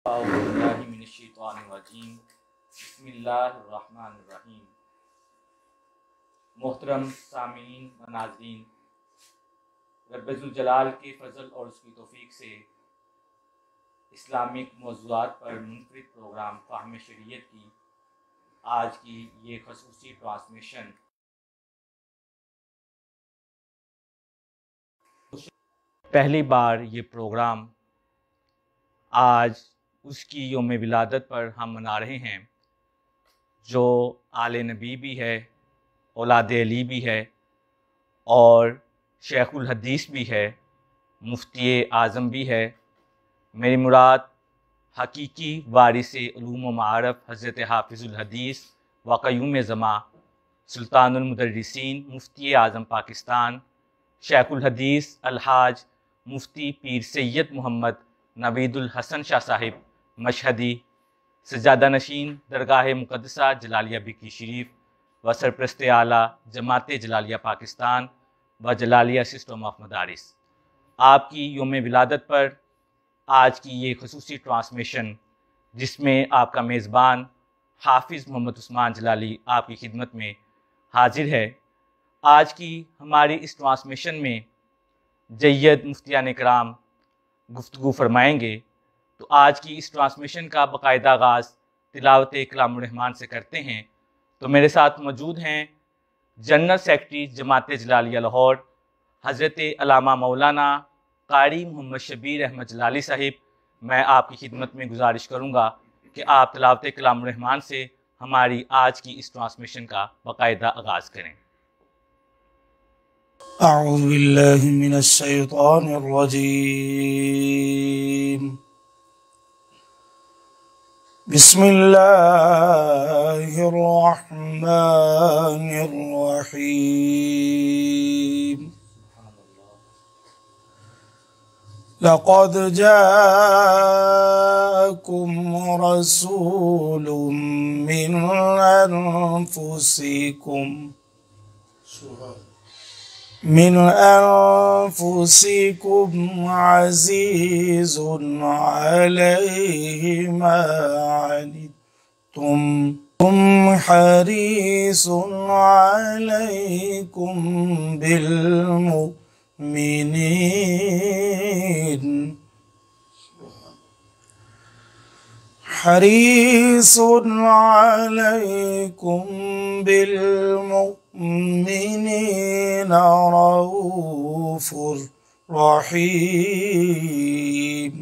اعوذ باللہ من الشیطان الرجیم بسم اللہ الرحمن الرحیم۔ محترم سامعین و ناظرین، رب ذوالجلال کے فضل اور اس کی توفیق سے اسلامک موضوعات پر منفرد پروگرام فہم شریعت کی آج کی یہ خصوصی ٹرانسمیشن پہلی بار یہ پروگرام آج اس کی یوم ولادت پر ہم منا رہے ہیں، جو آل نبی بھی ہے، اولاد علی بھی ہے اور شیخ الحدیث بھی ہے، مفتی اعظم بھی ہے۔ میری مراد حقیقی وارث علوم و معارف حضرت حافظ الحدیث و قیوم زماں سلطان المدرسین مفتی اعظم پاکستان شیخ الحدیث الحاج مفتی پیر سید محمد نوید الحسن شاہ صاحب مشہدی، سجادہ نشین درگاہ مقدسہ جلالیہ بکی شریف و سرپرست اعلیٰ جماعت جلالیہ پاکستان و جلالیہ سسٹم آف مدارس، آپ کی یوم ولادت پر آج کی یہ خصوصی ٹرانسمیشن، جس میں آپ کا میزبان حافظ محمد عثمان جلالی آپ کی خدمت میں حاضر ہے۔ آج کی ہماری اس ٹرانسمیشن میں جید مفتیان کرام گفتگو فرمائیں گے، تو آج کی اس ٹرانسمیشن کا باقاعدہ آغاز تلاوت کلام الرحمن سے کرتے ہیں۔ تو میرے ساتھ موجود ہیں جنرل سیکرٹری جماعت جلالیہ لاہور حضرت علامہ مولانا قاری محمد شبیر احمد جلالی صاحب۔ میں آپ کی خدمت میں گزارش کروں گا کہ آپ تلاوت کلام الرحمن سے ہماری آج کی اس ٹرانسمیشن کا باقاعدہ آغاز کریں۔ اعوذ باللہ من الشیطان الرجیم، بسم اللہ الرحمن الرحیم۔ لقد جاءكم رسول من أنفسكم عزيز عليه ما عنتم حريص عليكم بالمؤمنين رؤوف رحيم۔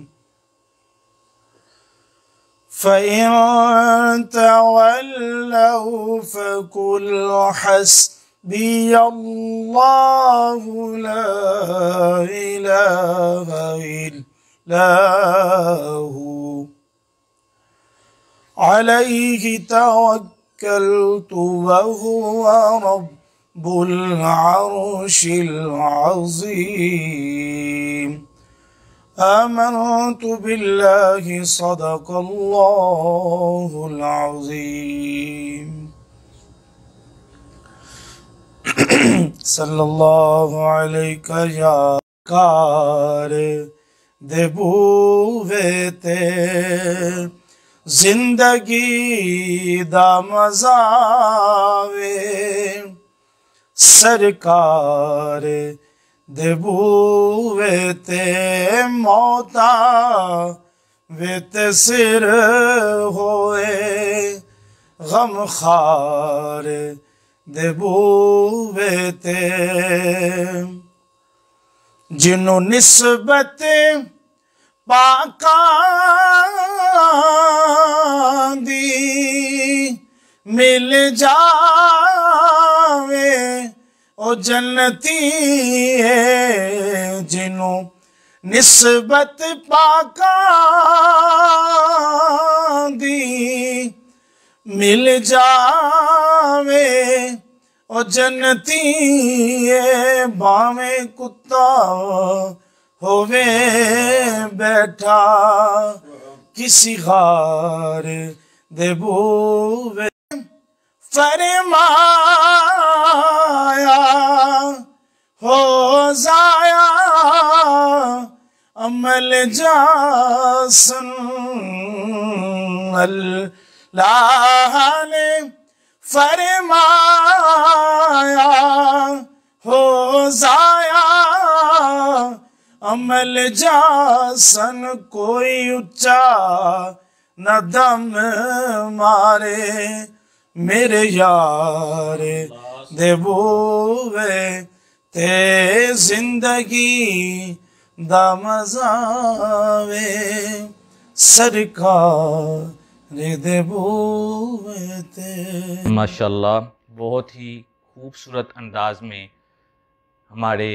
فإن تولوا فقل حسبي الله لا إله إلا هو عليه توكلت وهو رب العرش العظيم۔ آمنت بالله صدق الله العظيم۔ صلی اللہ علیہ یا کار دبوتے زندگی دا مزاوے، سرکار دے بوے تے موتا ویت سر ہوئے، غم خار دے بوے تے جنوں نسبت پاکاں دی مل جاوے، او جنتی ہے جنوں نسبت پاکاں دی مل جاوے، او جنتی ہے باویں کتا ہووے بیٹھا کسی غار دے بوے۔ فرمایا ہو ضائع عمل جاسن اللہ نے فرمایا ہو ضائع عمل جاسن کوئی اچا نہ دم مارے میرے یار دے بوے تے زندگی دا مزہ وے سرکار دے بوے تے. ماشاءاللہ بہت ہی خوبصورت انداز میں ہمارے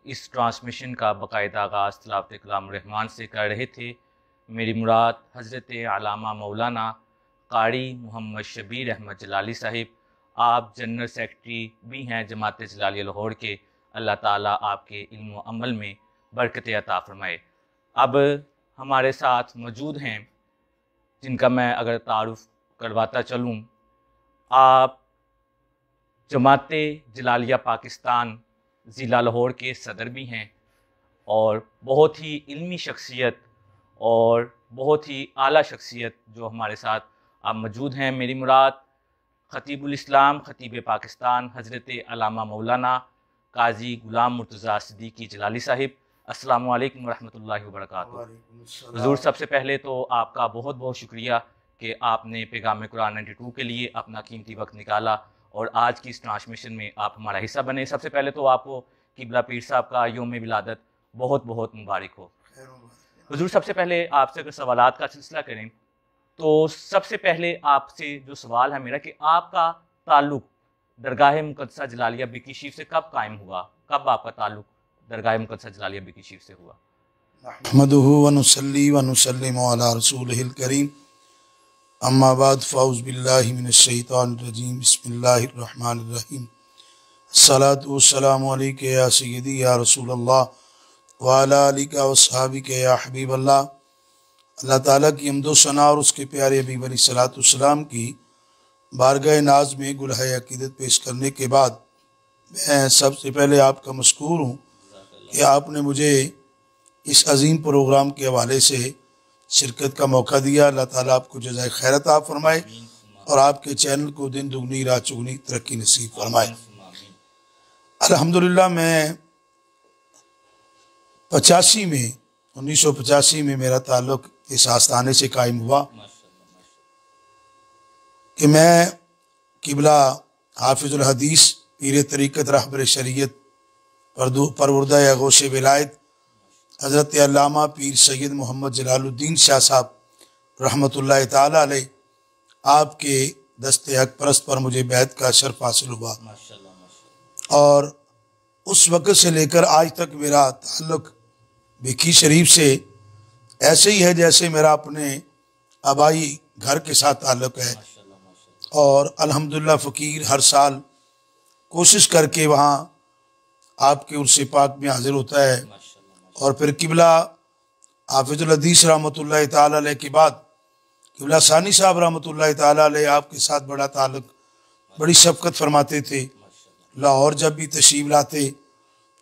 اس ٹرانسمیشن کا باقاعدہ آغاز تلاوت کلام الرحمن سے کر رہے تھے. میری مراد حضرت علامہ مولانا قاری محمد شبیر احمد جلالی صاحب، آپ جنرل سیکرٹری بھی ہیں جماعت جلالیہ لاہور کے. اللہ تعالیٰ آپ کے علم و عمل میں برکت عطا فرمائے. اب ہمارے ساتھ موجود ہیں جن کا میں اگر تعارف کرواتا چلوں، آپ جماعت جلالیہ پاکستان ضلع لاہور کے صدر بھی ہیں اور بہت ہی علمی شخصیت اور بہت ہی اعلیٰ شخصیت جو ہمارے ساتھ آپ موجود ہیں. میری مراد خطیب الاسلام خطیب پاکستان حضرت علامہ مولانا قاضی غلام مرتضیٰ صدیقی جلالی صاحب. السلام علیکم ورحمۃ اللہ وبرکاتہ. حضور سب سے پہلے تو آپ کا بہت بہت شکریہ کہ آپ نے پیغام قرآن 92 کے لیے اپنا قیمتی وقت نکالا اور آج کی اس ٹرانسمیشن میں آپ ہمارا حصہ بنے. سب سے پہلے تو آپ کو قبلہ پیر صاحب کا یوم ولادت بہت بہت مبارک ہو. حضور سب سے پہلے آپ سے اگر سوالات کا سلسلہ کریں تو سب سے پہلے آپ سے جو سوال ہے میرا کہ آپ کا تعلق درگاہ مقدسہ جلالیہ بکی شریف سے کب قائم ہوا؟ کب آپ کا تعلق درگاہ مقدسہ جلالیہ بکی شریف سے ہوا؟ نحمدہ ونصلی ونسلم علی رسولہ الکریم اما بعد فاعوذ باللہ من الشیطان الرجیم بسم اللہ الرحمن الرحیم الصلاۃ والسلام علیک یا سیدی یا رسول اللہ وعلی آلک وصحابک یا حبیب اللہ. اللہ تعالیٰ کی حمد و ثنا اور اس کے پیارے حبیب علیہ الصلوۃ والسلام کی بارگاہ ناز میں گلہ عقیدت پیش کرنے کے بعد میں سب سے پہلے آپ کا مشکور ہوں کہ آپ نے مجھے اس عظیم پروگرام کے حوالے سے شرکت کا موقع دیا. اللہ تعالیٰ آپ کو جزائے خیر عطا فرمائے اور آپ کے چینل کو دن دگنی رات چگنی ترقی نصیب فرمائے. الحمدللہ میں 1985 میں میرا تعلق اس آستانے سے قائم ہوا کہ میں قبلہ حافظ الحدیث پیر طریقت رہبر شریعت پروردہ غوث ولایت حضرت علامہ پیر سید محمد جلال الدین شاہ صاحب رحمۃ اللہ تعالیٰ علیہ آپ کے دست حق پرست پر مجھے بیعت کا شرف حاصل ہوا اور اس وقت سے لے کر آج تک میرا تعلق بکی شریف سے ایسے ہی ہے جیسے میرا اپنے آبائی گھر کے ساتھ تعلق ہے. اور الحمدللہ فقیر ہر سال کوشش کر کے وہاں آپ کے عرص پاک میں حاضر ہوتا ہے اور پھر قبلہ حافظ الحدیث رحمۃ اللہ تعالیٰ علیہ کے بعد قبلہ ثانی صاحب رحمۃ اللہ تعالیٰ علیہ آپ کے ساتھ بڑا تعلق، بڑی شفقت فرماتے تھے. لاہور جب بھی تشریف لاتے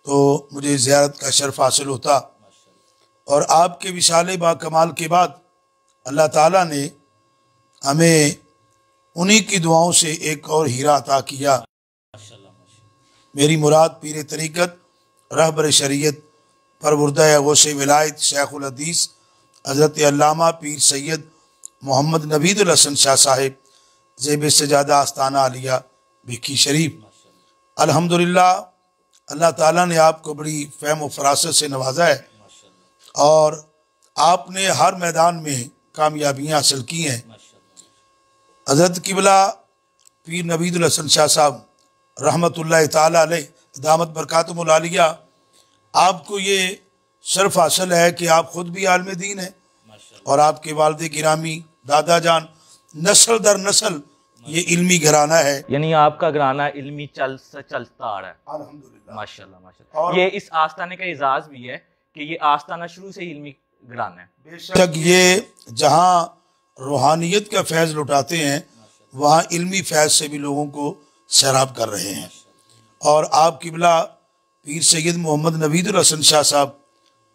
تو مجھے زیارت کا شرف حاصل ہوتا اور آپ کے وصال با کمال کے بعد اللہ تعالیٰ نے ہمیں انہی کی دعاؤں سے ایک اور ہیرا عطا کیا. میری مراد پیر طریقت رہبر شریعت پروردہ غوث ولایت شیخ الحدیث حضرت علامہ پیر سید محمد نوید الحسن شاہ صاحب زیب سجادہ آستانہ عالیہ بکی شریف. الحمدللہ اللہ تعالیٰ نے آپ کو بڑی فہم و فراست سے نوازا ہے اور آپ نے ہر میدان میں کامیابیاں حاصل کی ہیں. حضرت قبلہ پیر نوید الحسن شاہ صاحب رحمۃ اللہ تعالیٰ علیہ دامت برکاتہم العالیہ آپ کو یہ شرف حاصل ہے کہ آپ خود بھی عالم دین ہیں اور آپ کے والد گرامی دادا جان نسل در نسل یہ علمی گھرانہ ہے. یعنی آپ کا گھرانہ علمی چلتا آ رہا ہے. الحمدللہ ماشاءاللہ ماشاءاللہ. یہ اس آستانے کا اعزاز بھی ہے کہ یہ آستانہ شروع سے علمی گھرانہ ہے. بے شک یہ جہاں روحانیت کا فیض لٹاتے ہیں وہاں علمی فیض سے بھی لوگوں کو سیراب کر رہے ہیں. اور آپ قبلہ پیر سید محمد نوید الحسن شاہ صاحب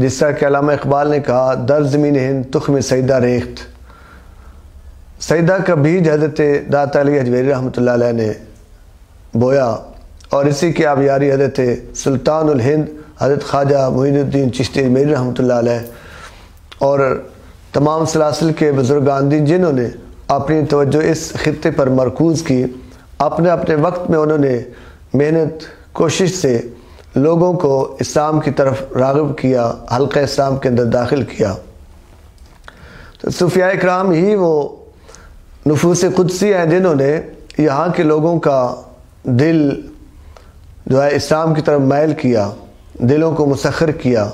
جس طرح کہ علامہ اقبال نے کہا در زمین ہند تخم سیدہ ریخت، سیدہ کا بیج حضرت داتا علی حجویری رحمۃ اللہ علیہ نے بویا، اور اسی کی آبیاری حضرت سلطان الہند حضرت خواجہ معین الدین چشتی اجمیری رحمۃ اللہ علیہ اور تمام سلاسل کے بزرگان دین جنہوں نے اپنی توجہ اس خطے پر مرکوز کی، اپنے اپنے وقت میں انہوں نے محنت کوشش سے لوگوں کو اسلام کی طرف راغب کیا، حلقہ اسلام کے اندر داخل کیا۔ تو صوفیاء کرام ہی وہ نفوس قدسی ہیں جنہوں نے یہاں کے لوگوں کا دل جو ہے اسلام کی طرف مائل کیا، دلوں کو مسخر کیا،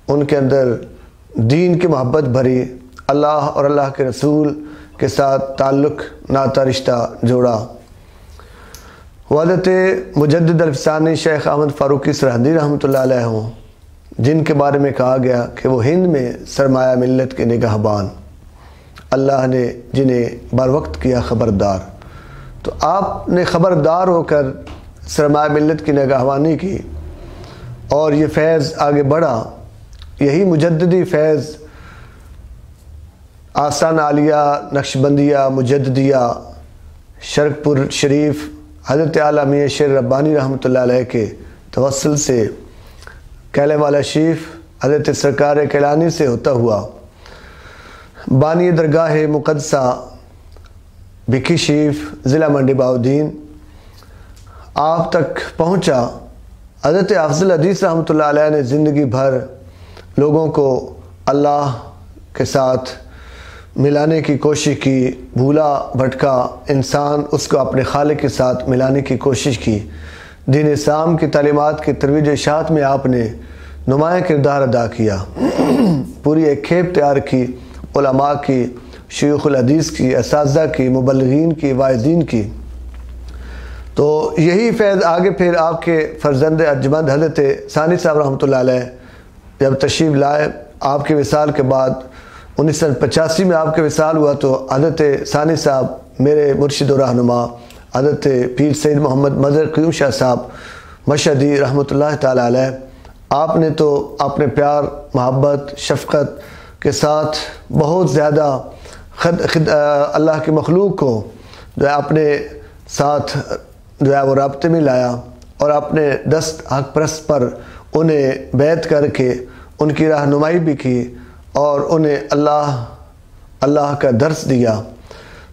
ان کے اندر دین کی محبت بھری، اللہ اور اللہ کے رسول کے ساتھ تعلق ناتا رشتہ جوڑا۔ حضرت مجدد الفسانی شیخ احمد فاروقی سرہندی رحمۃ اللہ علیہ ہوں، جن کے بارے میں کہا گیا کہ وہ ہند میں سرمایہ ملت کے نگہبان، اللہ نے جنہیں بر وقت کیا خبردار۔ تو آپ نے خبردار ہو کر سرمایہ ملت کی نگہبانی کی اور یہ فیض آگے بڑھا۔ یہی مجددی فیض آستان عالیہ، نقشبندیہ، مجددیہ، شرک پور شریف حضرت اعلیٰ میاں شیر ربانی رحمۃ اللہ علیہ کے توسل سے کیلے والا شریف حضرت سرکار کیلانی سے ہوتا ہوا بانی درگاہ مقدسہ بکھی شریف ضلع منڈی بہاؤالدین آپ تک پہنچا۔ حضرت افضل حدیث رحمۃ اللہ علیہ نے زندگی بھر لوگوں کو اللہ کے ساتھ ملانے کی کوشش کی، بھولا بھٹکا انسان اس کو اپنے خالق کے ساتھ ملانے کی کوشش کی۔ دین اسلام کی تعلیمات کی ترویج و اشاعت میں آپ نے نمایاں کردار ادا کیا، پوری ایک کھیپ تیار کی، علماء کی، شیوخ الحدیث کی، اساتذہ کی، مبلغین کی، واعظین کی۔ تو یہی فیض آگے پھر آپ کے فرزند ارجمند حضرت ثانی صاحب رحمۃ اللہ علیہ جب تشریف لائے، آپ کے وصال کے بعد 1985 میں آپ کے وصال ہوا، تو حضرت ثانی صاحب میرے مرشد و رہنما حضرت پیر سید محمد مظہر قیوم شاہ صاحب مشہدی رحمۃ اللہ تعالی علیہ، آپ نے تو اپنے پیار، محبت، شفقت کے ساتھ بہت زیادہ اللہ کی مخلوق کو جو ہے اپنے ساتھ جو ہے وہ رابطے میں لایا، اور اپنے دست حق پرست پر انہیں بیعت کر کے ان کی رہنمائی بھی کی اور انہیں اللہ کا درس دیا۔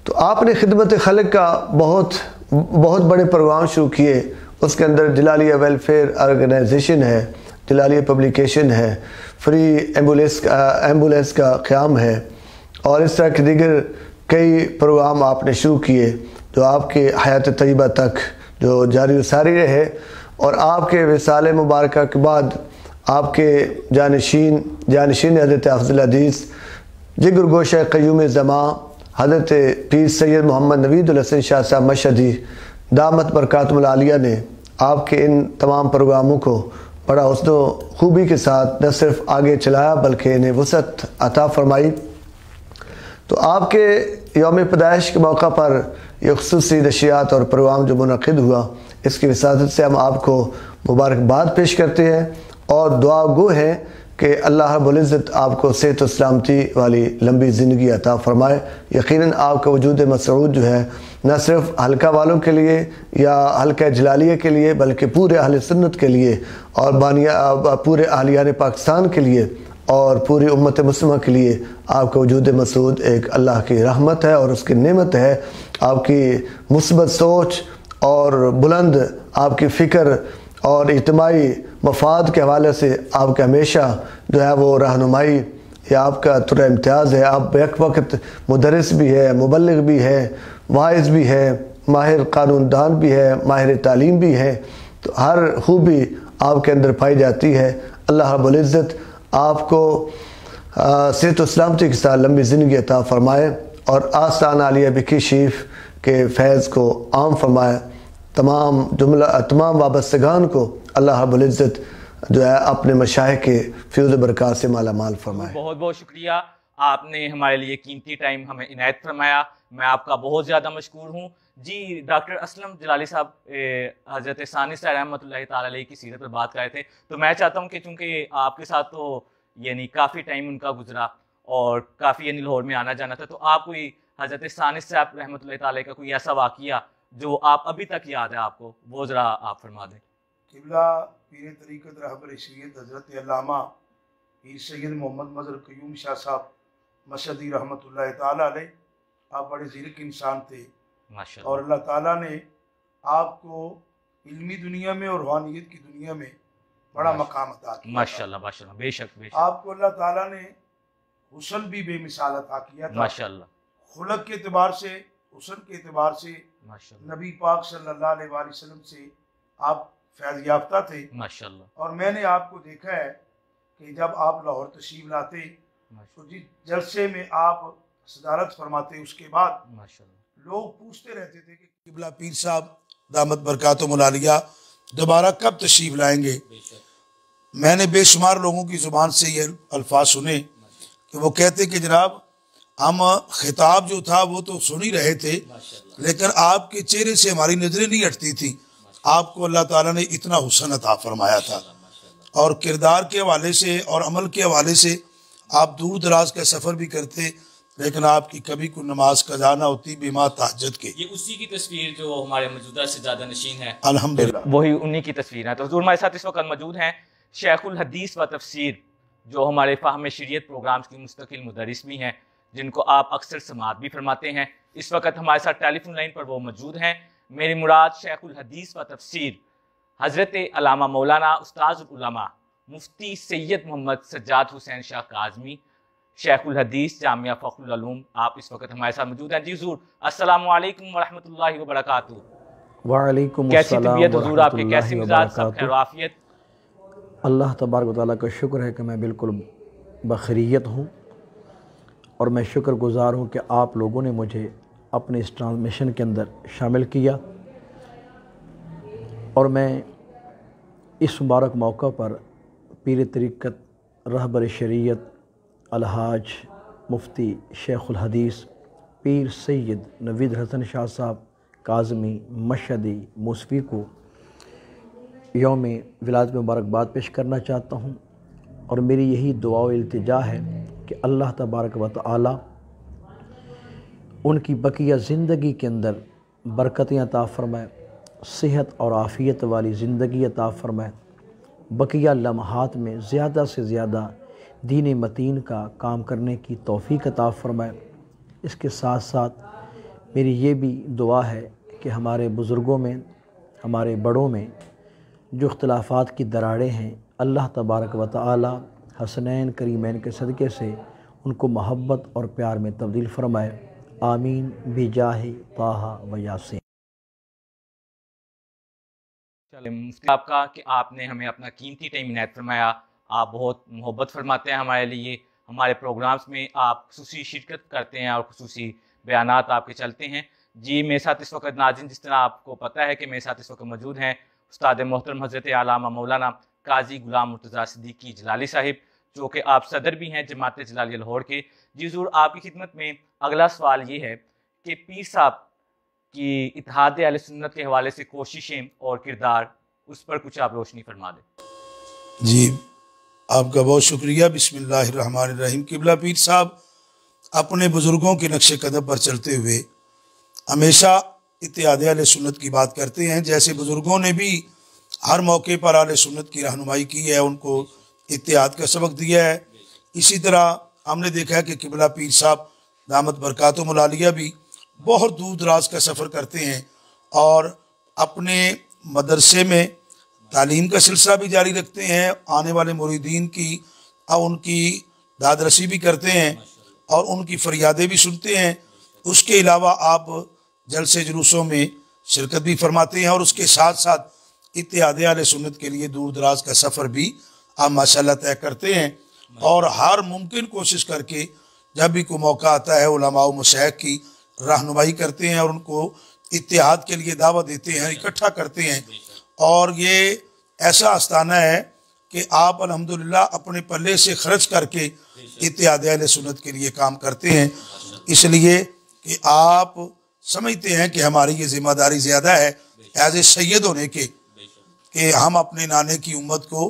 تو آپ نے خدمت خلق کا بہت بڑے پروگرام شروع کیے، اس کے اندر جلالیہ ویلفیئر آرگنائزیشن ہے، جلالیہ پبلیکیشن ہے، فری ایمبولینس کا قیام ہے، اور اس طرح کے دیگر کئی پروگرام آپ نے شروع کیے جو آپ کے حیات طیبہ تک جو جاری و ساری رہے، اور آپ کے وصال مبارکہ کے بعد آپ کے جانشین حضرت افضل حدیث جگر گوشہ قیوم زمان حضرت پیر سید محمد نوید الحسن شاہ صاحب مشہدی دامت برکاتہم العالیہ نے آپ کے ان تمام پروگراموں کو بڑا حسن و خوبی کے ساتھ نہ صرف آگے چلایا بلکہ انہیں وسعت عطا فرمائی۔ تو آپ کے یوم پیدائش کے موقع پر یہ خصوصی نشریات اور پروگرام جو منعقد ہوا، اس کی وساطت سے ہم آپ کو مبارکباد پیش کرتے ہیں اور دعا گو ہیں کہ اللہ رب العزت آپ کو صحت و سلامتی والی لمبی زندگی عطا فرمائے۔ یقیناً آپ کا وجود مسعود جو ہے نہ صرف حلقہ والوں کے لیے یا حلقہ جلالیہ کے لیے بلکہ پورے اہل سنت کے لیے اور پورے اہلیان پاکستان کے لیے اور پوری امت مسلمہ کے لیے آپ کا وجود مسعود ایک اللہ کی رحمت ہے اور اس کی نعمت ہے۔ آپ کی مثبت سوچ اور بلند آپ کی فکر اور اجتماعی مفاد کے حوالے سے آپ کا ہمیشہ جو ہے وہ رہنمائی یا آپ کا طرح امتیاز ہے۔ آپ بیک وقت مدرس بھی ہے، مبلغ بھی ہے، واعظ بھی ہے، ماہر قانون دان بھی ہے، ماہر تعلیم بھی ہے، تو ہر خوبی آپ کے اندر پائی جاتی ہے۔ اللہ رب العزت آپ کو صحت و سلامتی کے ساتھ لمبی زندگی عطا فرمائے اور آستان عالیہ بکھی شریف کے فیض کو عام فرمائے۔ تمام وابستگان کو اللہ رب العزت جو ہے اپنے مشائخ کے فیض و برکات سے مالا مال فرمائے۔ بہت بہت شکریہ، آپ نے ہمارے لیے قیمتی ٹائم ہمیں عنایت فرمایا، میں آپ کا بہت زیادہ مشکور ہوں۔ جی ڈاکٹر اسلم جلالی صاحب حضرت ثانی صاحب رحمۃ اللہ تعالی علیہ کی سیرت پر بات کر رہے تھے، تو میں چاہتا ہوں کہ چونکہ آپ کے ساتھ تو یعنی کافی ٹائم ان کا گزرا اور کافی یعنی لاہور میں آنا جانا تھا، تو آپ کوئی حضرت ثانوی صاحب رحمۃ اللہ تعالی کا کوئی ایسا واقعہ جو آپ ابھی تک یاد ہے آپ کو، وہ ذرا آپ فرما دیں؟ قبلہ پیر طریقت رہبر شریعت حضرت علامہ پیر سید محمد مظہر قیوم شاہ صاحب مشہدی رحمۃ اللہ تعالیٰ علیہ، آپ بڑے ذیرک انسان تھے ماشاء اور اللہ، اللہ تعالیٰ نے آپ کو علمی دنیا میں اور روحانیت کی دنیا میں بڑا مقام عطا کیا ماشاء اللہ، ماشاء اللہ، بے شک بے شک، آپ کو اللہ تعالیٰ نے حسن بھی بے مثال عطا کیا تھا، ماشاء اللہ، خلق کے اعتبار سے، حسن کے اعتبار سے ماشاء اللہ، نبی پاک صلی اللہ علیہ وآلہ وسلم سے آپ فیض یافتہ تھے، ماشاء اللہ، اور میں نے آپ کو دیکھا ہے کہ جب آپ لاہور تشریف لاتے تو جس جلسے میں آپ صدارت فرماتے، اس کے بعد ماشاء اللہ، لوگ پوچھتے رہتے تھے کہ قبلہ پیر صاحب دامت برکاتہم العالیہ دوبارہ کب تشریف لائیں گے۔ میں نے بے شمار لوگوں کی زبان سے یہ الفاظ سنے کہ وہ کہتے کہ جناب ہم خطاب جو تھا وہ تو سن ہی رہے تھے، لیکن آپ کے چہرے سے ہماری نظریں نہیں ہٹتی تھی، آپ کو اللہ تعالیٰ نے اتنا حسن عطا فرمایا تھا، اور کردار کے حوالے سے اور عمل کے حوالے سے آپ دور دراز کا سفر بھی کرتے، لیکن آپ کی کبھی کوئی نماز قضا نہ ہوتی بما تہجد کے۔ یہ اسی کی تصویر جو ہمارے موجودہ سجادہ نشین ہے، الحمدللہ وہی انہی کی تصویر ہے۔ تو حضور ہمارے ساتھ اس وقت موجود ہیں شیخ الحدیث و تفسیر، جو ہمارے فہم شریعت پروگرامز کی مستقل مدرس بھی ہیں، جن کو آپ اکثر سماعت بھی فرماتے ہیں۔ اس وقت ہمارے ساتھ ٹیلی فون لائن پر وہ موجود ہیں۔ میری مراد شیخ الحدیث و تفسیر حضرت علامہ مولانا استاذ العلماء مفتی سید محمد سجاد حسین شاہ کاظمی، شیخ الحدیث جامعہ فخر العلوم، آپ اس وقت ہمارے ساتھ موجود ہیں۔ جی حضور السلام علیکم ورحمۃ اللہ وبرکاتہ۔ وعلیکم کیسی السلام طبیعت حضور آپ کے، ورحمۃ کیسے اللہ مزاج، سب خیر و وبرکاتہ۔ عافیت؟ اللہ تبارک و تعالیٰ کا شکر ہے کہ میں بالکل بخیریت ہوں، اور میں شکر گزار ہوں کہ آپ لوگوں نے مجھے اپنے اس ٹرانسمیشن کے اندر شامل کیا، اور میں اس مبارک موقع پر پیر طریقت رہبر شریعت الحاج مفتی شیخ الحدیث پیر سید نوید حسن شاہ صاحب کاظمی مشہدی موسوی کو یوم ولادت میں مبارکباد پیش کرنا چاہتا ہوں، اور میری یہی دعا و التجا ہے کہ اللہ تبارک و تعالی ان کی بقیہ زندگی کے اندر برکتیں عطا فرمائے، صحت اور عافیت والی زندگی عطا فرمائے، بقیہ لمحات میں زیادہ سے زیادہ دین متین کا کام کرنے کی توفیق عطا فرمائے۔ اس کے ساتھ ساتھ میری یہ بھی دعا ہے کہ ہمارے بزرگوں میں، ہمارے بڑوں میں جو اختلافات کی دراڑیں ہیں، اللہ تبارک و تعالی حسنین کریمین کے صدقے سے ان کو محبت اور پیار میں تبدیل فرمائے، آمین بجاہ طٰہٰ و یاسین۔ مفتی آپ کا کہ آپ نے ہمیں اپنا قیمتی ٹائم عنایت فرمایا، آپ بہت محبت فرماتے ہیں ہمارے لیے، ہمارے پروگرامز میں آپ خصوصی شرکت کرتے ہیں اور خصوصی بیانات آپ کے چلتے ہیں۔ جی میرے ساتھ اس وقت ناظرین، جس طرح آپ کو پتہ ہے کہ میرے ساتھ اس وقت موجود ہیں استاد محترم حضرت علامہ مولانا قاضی غلام مرتضیٰ صدیقی جلالی صاحب، جو کہ آپ صدر بھی ہیں جماعت جلالیہ لاہور کے۔ جی حضور آپ کی خدمت میں اگلا سوال یہ ہے کہ پیر صاحب کی اتحاد اہل سنت کے حوالے سے کوششیں اور کردار، اس پر کچھ آپ روشنی فرما دیں۔ جی آپ کا بہت شکریہ۔ بسم اللہ الرحمن الرحیم۔ قبلہ پیر صاحب اپنے بزرگوں کے نقش قدم پر چلتے ہوئے ہمیشہ اتحاد اہل سنت کی بات کرتے ہیں، جیسے بزرگوں نے بھی ہر موقع پر اہل سنت کی رہنمائی کی ہے، ان کو اتحاد کا سبق دیا ہے۔ اسی طرح ہم نے دیکھا ہے کہ قبلہ پیر صاحب دامت برکاتہم العالیہ بھی بہت دور دراز کا سفر کرتے ہیں، اور اپنے مدرسے میں تعلیم کا سلسلہ بھی جاری رکھتے ہیں، آنے والے مریدین کی ان کی داد رسی بھی کرتے ہیں اور ان کی فریادیں بھی سنتے ہیں۔ اس کے علاوہ آپ جلسے جلوسوں میں شرکت بھی فرماتے ہیں، اور اس کے ساتھ ساتھ اتحاد اہل سنت کے لیے دور دراز کا سفر بھی آپ ماشاءاللہ طے کرتے ہیں، اور ہر ممکن کوشش کر کے جب بھی کوئی موقع آتا ہے علماء و مشائخ کی رہنمائی کرتے ہیں اور ان کو اتحاد کے لیے دعوت دیتے ہیں، اکٹھا کرتے ہیں۔ اور یہ ایسا آستانہ ہے کہ آپ الحمدللہ اپنے پلے سے خرچ کر کے اتحاد اہل سنت کے لیے کام کرتے ہیں، اس لیے کہ آپ سمجھتے ہیں کہ ہماری یہ ذمہ داری زیادہ ہے ایز اے سید ہونے کے، کہ ہم اپنے نانے کی امت کو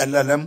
LLM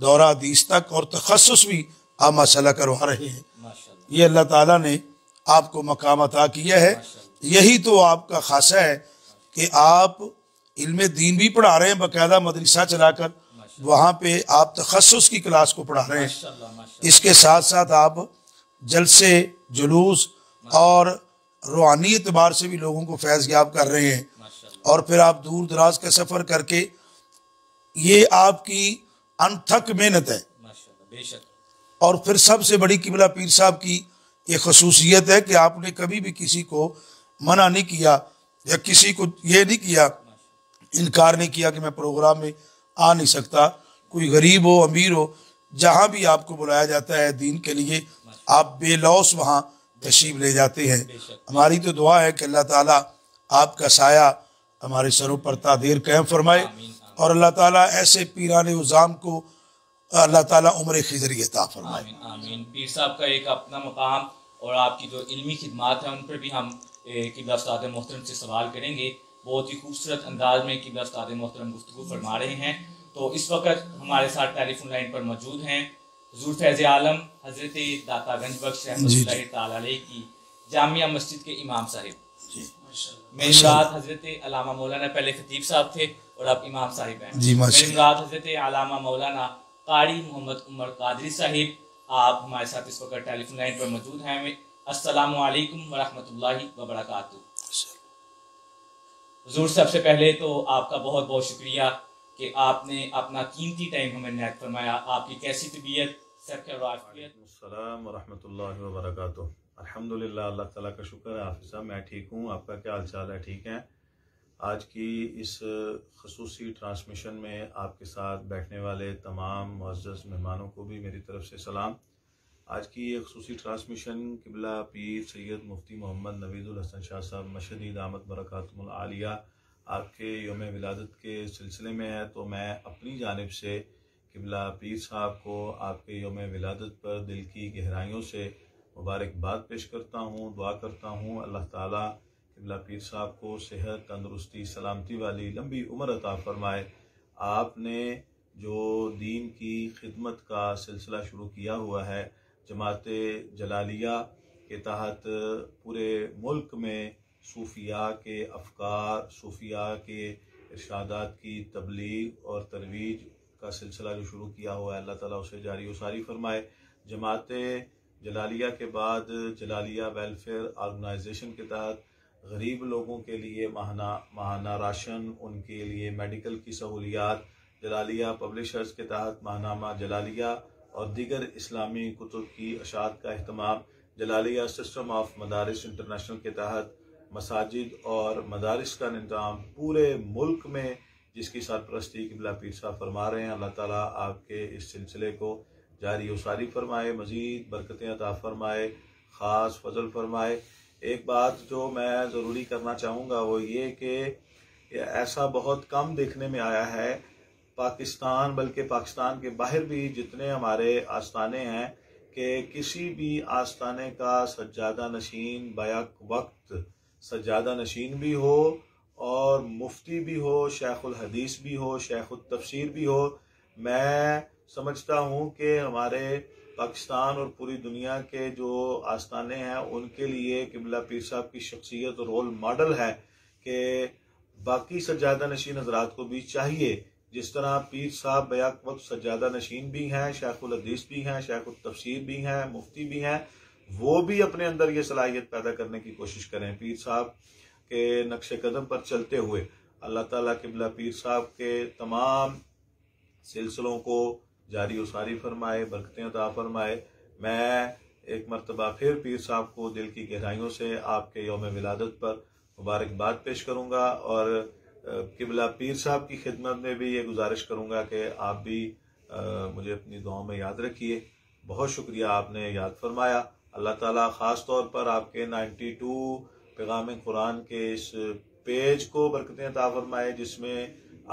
دورہ حدیث تک اور تخصص بھی آپ ماشاءاللہ کروا رہے ہیں. یہ اللہ تعالیٰ نے آپ کو مقام عطا کیا ہے. یہی تو آپ کا خاصہ ہے کہ آپ علم دین بھی پڑھا رہے ہیں باقاعدہ مدرسہ چلا کر, وہاں پہ آپ تخصص کی کلاس کو پڑھا رہے ہیں. اس کے ساتھ ساتھ آپ جلسے جلوس اور روحانی اعتبار سے بھی لوگوں کو فیض یاب کر رہے ہیں. اور پھر آپ دور دراز کا سفر کر کے, یہ آپ کی انتھک محنت ہے. اور پھر سب سے بڑی قبلہ پیر صاحب کی یہ خصوصیت ہے کہ آپ نے کبھی بھی کسی کو منع نہیں کیا یا کسی کو یہ نہیں کیا, انکار نہیں کیا کہ میں پروگرام میں آ نہیں سکتا. کوئی غریب ہو امیر ہو, جہاں بھی آپ کو بلایا جاتا ہے دین کے لیے, آپ بے لوث وہاں تشریف لے جاتے ہیں. ہماری تو دعا ہے کہ اللہ تعالیٰ آپ کا سایہ ہمارے سروں پر تا دیر قائم فرمائے, اور اللہ تعالیٰ ایسے پیران عظام کو اللہ تعالیٰ عمر خضری عطا فرمائے. آمین. پیر صاحب کا ایک اپنا مقام اور آپ کی جو علمی خدمات ہیں ان پر بھی ہم قبلہ استاد محترم سے سوال کریں گے. بہت ہی خوبصورت انداز میں قبلہ استاد محترم گفتگو فرما رہے ہیں. تو اس وقت ہمارے ساتھ ٹیلی فون لائن پر موجود ہیں حضور فیض عالم حضرت داتا گنج بخش رحمۃ اللہ تعالی علیہ کی جامعہ مسجد کے امام صاحب. میری مراد حضرت علامہ مولانا پہلے خطیب صاحب تھے اور اب امام صاحب ہیں. میری مراد حضرت علامہ مولانا قاری محمد عمر قادری صاحب. آپ ہمارے ساتھ اس وقت ٹیلی فون لائن پر موجود ہیں. السلام علیکم ورحمۃ اللہ وبرکاتہ. حضور سب سے پہلے تو آپ کا بہت بہت شکریہ کہ آپ نے اپنا قیمتی ٹائم ہمیں عنایت فرمایا. آپ کی کیسی طبیعت؟ السلام ورحمۃ اللہ وبرکاتہ. الحمدللہ, اللہ تعالیٰ کا شکر ہے. حافظ صاحب میں ٹھیک ہوں, آپ کا کیا حال چال ہے؟ ٹھیک ہیں. آج کی اس خصوصی ٹرانسمیشن میں آپ کے ساتھ بیٹھنے والے تمام معزز مہمانوں کو بھی میری طرف سے سلام. آج کی یہ خصوصی ٹرانسمیشن قبلہ پیر سید مفتی محمد نوید الحسن شاہ صاحب مشہدی دامت برکاتہم العالیہ آپ کے یوم ولادت کے سلسلے میں ہے. تو میں اپنی جانب سے قبلہ پیر صاحب کو آپ کے یوم ولادت پر دل کی گہرائیوں سے مبارکباد پیش کرتا ہوں. دعا کرتا ہوں اللہ تعالیٰ قبلہ پیر صاحب کو صحت, تندرستی, سلامتی والی لمبی عمر عطا فرمائے. آپ نے جو دین کی خدمت کا سلسلہ شروع کیا ہوا ہے جماعت جلالیہ کے تحت, پورے ملک میں صوفیاء کے افکار, صوفیاء کے ارشادات کی تبلیغ اور ترویج کا سلسلہ جو شروع کیا ہوا ہے, اللہ تعالیٰ اسے جاری و ساری فرمائے. جماعت جلالیہ کے بعد جلالیہ ویلفیئر آرگنائزیشن کے تحت غریب لوگوں کے لیے ماہانہ راشن, ان کے لیے میڈیکل کی سہولیات, جلالیہ پبلشرز کے تحت ماہنامہ جلالیہ اور دیگر اسلامی کتب کی اشاعت کا اہتمام, جلالیہ سسٹم آف مدارس انٹرنیشنل کے تحت مساجد اور مدارس کا نظام پورے ملک میں جس کی سرپرستی قبلہ پیر صاحب فرما رہے ہیں. اللہ تعالیٰ آپ کے اس سلسلے کو جاری و ساری فرمائے, مزید برکتیں عطا فرمائے, خاص فضل فرمائے. ایک بات جو میں ضروری کرنا چاہوں گا وہ یہ کہ ایسا بہت کم دیکھنے میں آیا ہے پاکستان, بلکہ پاکستان کے باہر بھی جتنے ہمارے آستانے ہیں, کہ کسی بھی آستانے کا سجادہ نشین بیک وقت سجادہ نشین بھی ہو اور مفتی بھی ہو, شیخ الحدیث بھی ہو, شیخ التفسیر بھی ہو. میں سمجھتا ہوں کہ ہمارے پاکستان اور پوری دنیا کے جو آستانے ہیں ان کے لیے قبلہ پیر صاحب کی شخصیت رول ماڈل ہے کہ باقی سجادہ نشین حضرات کو بھی چاہیے جس طرح پیر صاحب بیک وقت سجادہ نشین بھی ہیں, شیخ الحدیث بھی ہیں, شیخ التفسیر بھی ہیں, مفتی بھی ہیں, وہ بھی اپنے اندر یہ صلاحیت پیدا کرنے کی کوشش کریں. پیر صاحب کے نقش قدم پر چلتے ہوئے اللہ تعالیٰ قبلہ پیر صاحب کے تمام سلسلوں کو جاری و ساری فرمائے, برکتیں عطا فرمائے. میں ایک مرتبہ پھر پیر صاحب کو دل کی گہرائیوں سے آپ کے یوم ولادت پر مبارکباد پیش کروں گا, اور قبلہ پیر صاحب کی خدمت میں بھی یہ گزارش کروں گا کہ آپ بھی مجھے اپنی دعاؤں میں یاد رکھیے. بہت شکریہ, آپ نے یاد فرمایا. اللہ تعالیٰ خاص طور پر آپ کے 92 پیغام قرآن کے اس پیج کو برکتیں عطا فرمائے جس میں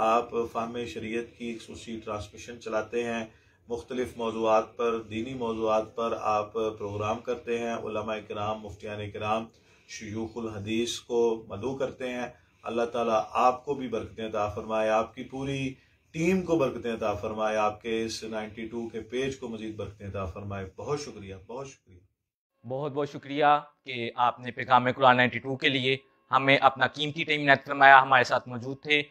آپ فہم شریعت کی خصوصی ٹرانسمیشن چلاتے ہیں. مختلف موضوعات پر, دینی موضوعات پر آپ پروگرام کرتے ہیں. علماء کرام, مفتیان کرام, شیوخ الحدیث کو مدعو کرتے ہیں. اللہ تعالیٰ آپ کو بھی برکتیں عطا فرمائے, آپ کی پوری ٹیم کو برکتیں عطا فرمائے، آپ کے اس 92 کے پیج کو مزید برکتیں عطا فرمائے. بہت شکریہ، بہت شکریہ. بہت بہت شکریہ کہ آپ نے پیغام قرآن 92 کے لیے ہمیں اپنا قیمتی ٹائم عنایت فرمایا. ہمارے ساتھ موجود تھے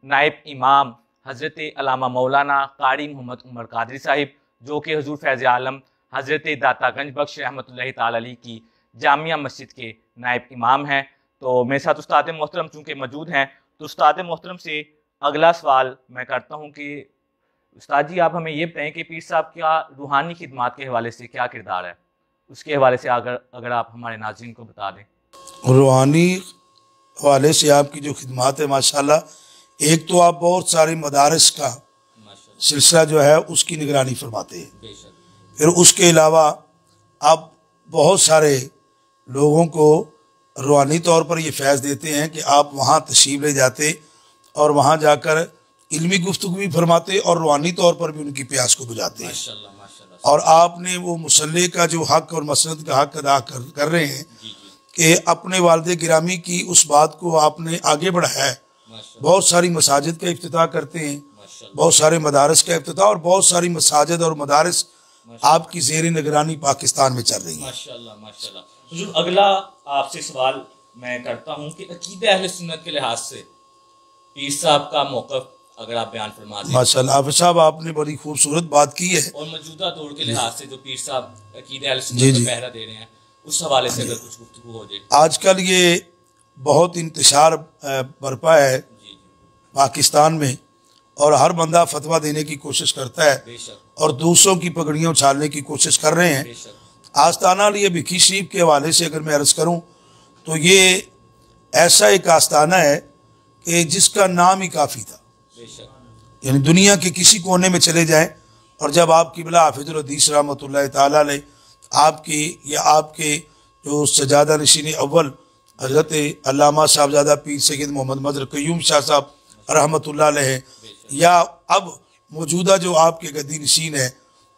نائب امام حضرت علامہ مولانا قاری محمد عمر قادری صاحب، جو کہ حضور فیض عالم حضرت داتا گنج بخش رحمۃ اللہ تعالی علیہ کی جامعہ مسجد کے نائب امام ہیں. تو میرے ساتھ استاد محترم چونکہ موجود ہیں، تو استاد محترم سے اگلا سوال میں کرتا ہوں کہ استاد جی آپ ہمیں یہ بتائیں کہ پیر صاحب کا روحانی خدمات کے حوالے سے کیا کردار ہے، اس کے حوالے سے اگر آپ ہمارے ناظرین کو بتا دیں. روحانی حوالے سے آپ کی جو خدمات ہے ماشاءاللہ، ایک تو آپ بہت سارے مدارس کا سلسلہ جو ہے اس کی نگرانی فرماتے ہیں. پھر اس کے علاوہ آپ بہت سارے لوگوں کو روحانی طور پر یہ فیض دیتے ہیں کہ آپ وہاں تشریف لے جاتے اور وہاں جا کر علمی گفتگو بھی فرماتے اور روحانی طور پر بھی ان کی پیاس کو بجھاتے ہیں. اور آپ نے وہ مصلی کا جو حق اور مسند کا حق ادا کر رہے ہیں کہ اپنے والد گرامی کی اس بات کو آپ نے آگے بڑھایا ہے. بہت ساری مساجد کا افتتاح کرتے ہیں، بہت سارے مدارس کا افتتاح، اور بہت ساری مساجد اور مدارس آپ کی زیر نگرانی پاکستان میں چل رہی ہیں. ماشاءاللہ ماشاءاللہ. حضور اگلا آپ سے سوال میں کرتا ہوں کہ عقیدہ اہل سنت کے لحاظ سے پیر صاحب کا موقف اگر آپ بیان فرما دیں. ماشاءاللہ حافظ صاحب آپ نے بڑی خوبصورت بات کی ہے. اور موجودہ دور کے لحاظ سے جو پیر صاحب عقیدہ اہل سنت کا پہرا دے رہے ہیں، اس حوالے سے اگر کچھ گفتگو ہو جائے. آج کل یہ بہت انتشار برپا ہے پاکستان میں، اور ہر بندہ فتویٰ دینے کی کوشش کرتا ہے اور دوسروں کی پگڑیاں اچھالنے کی کوشش کر رہے ہیں. آستانہ علی بھکی شریف کے حوالے سے اگر میں عرض کروں تو یہ ایسا ایک آستانہ ہے کہ جس کا نام ہی کافی تھا. یعنی دنیا کے کسی کونے میں چلے جائیں اور جب آپ قبلہ حافظ الحدیث رحمۃ اللہ تعالیٰ علیہ آپ کی یا آپ کے جو سجادہ نشین اول حضرت علامہ صاحبزادہ پیر سید محمد مظہر قیوم شاہ صاحب رحمۃ اللہ علیہ، یا اب موجودہ جو آپ کے گدی نشین ہے،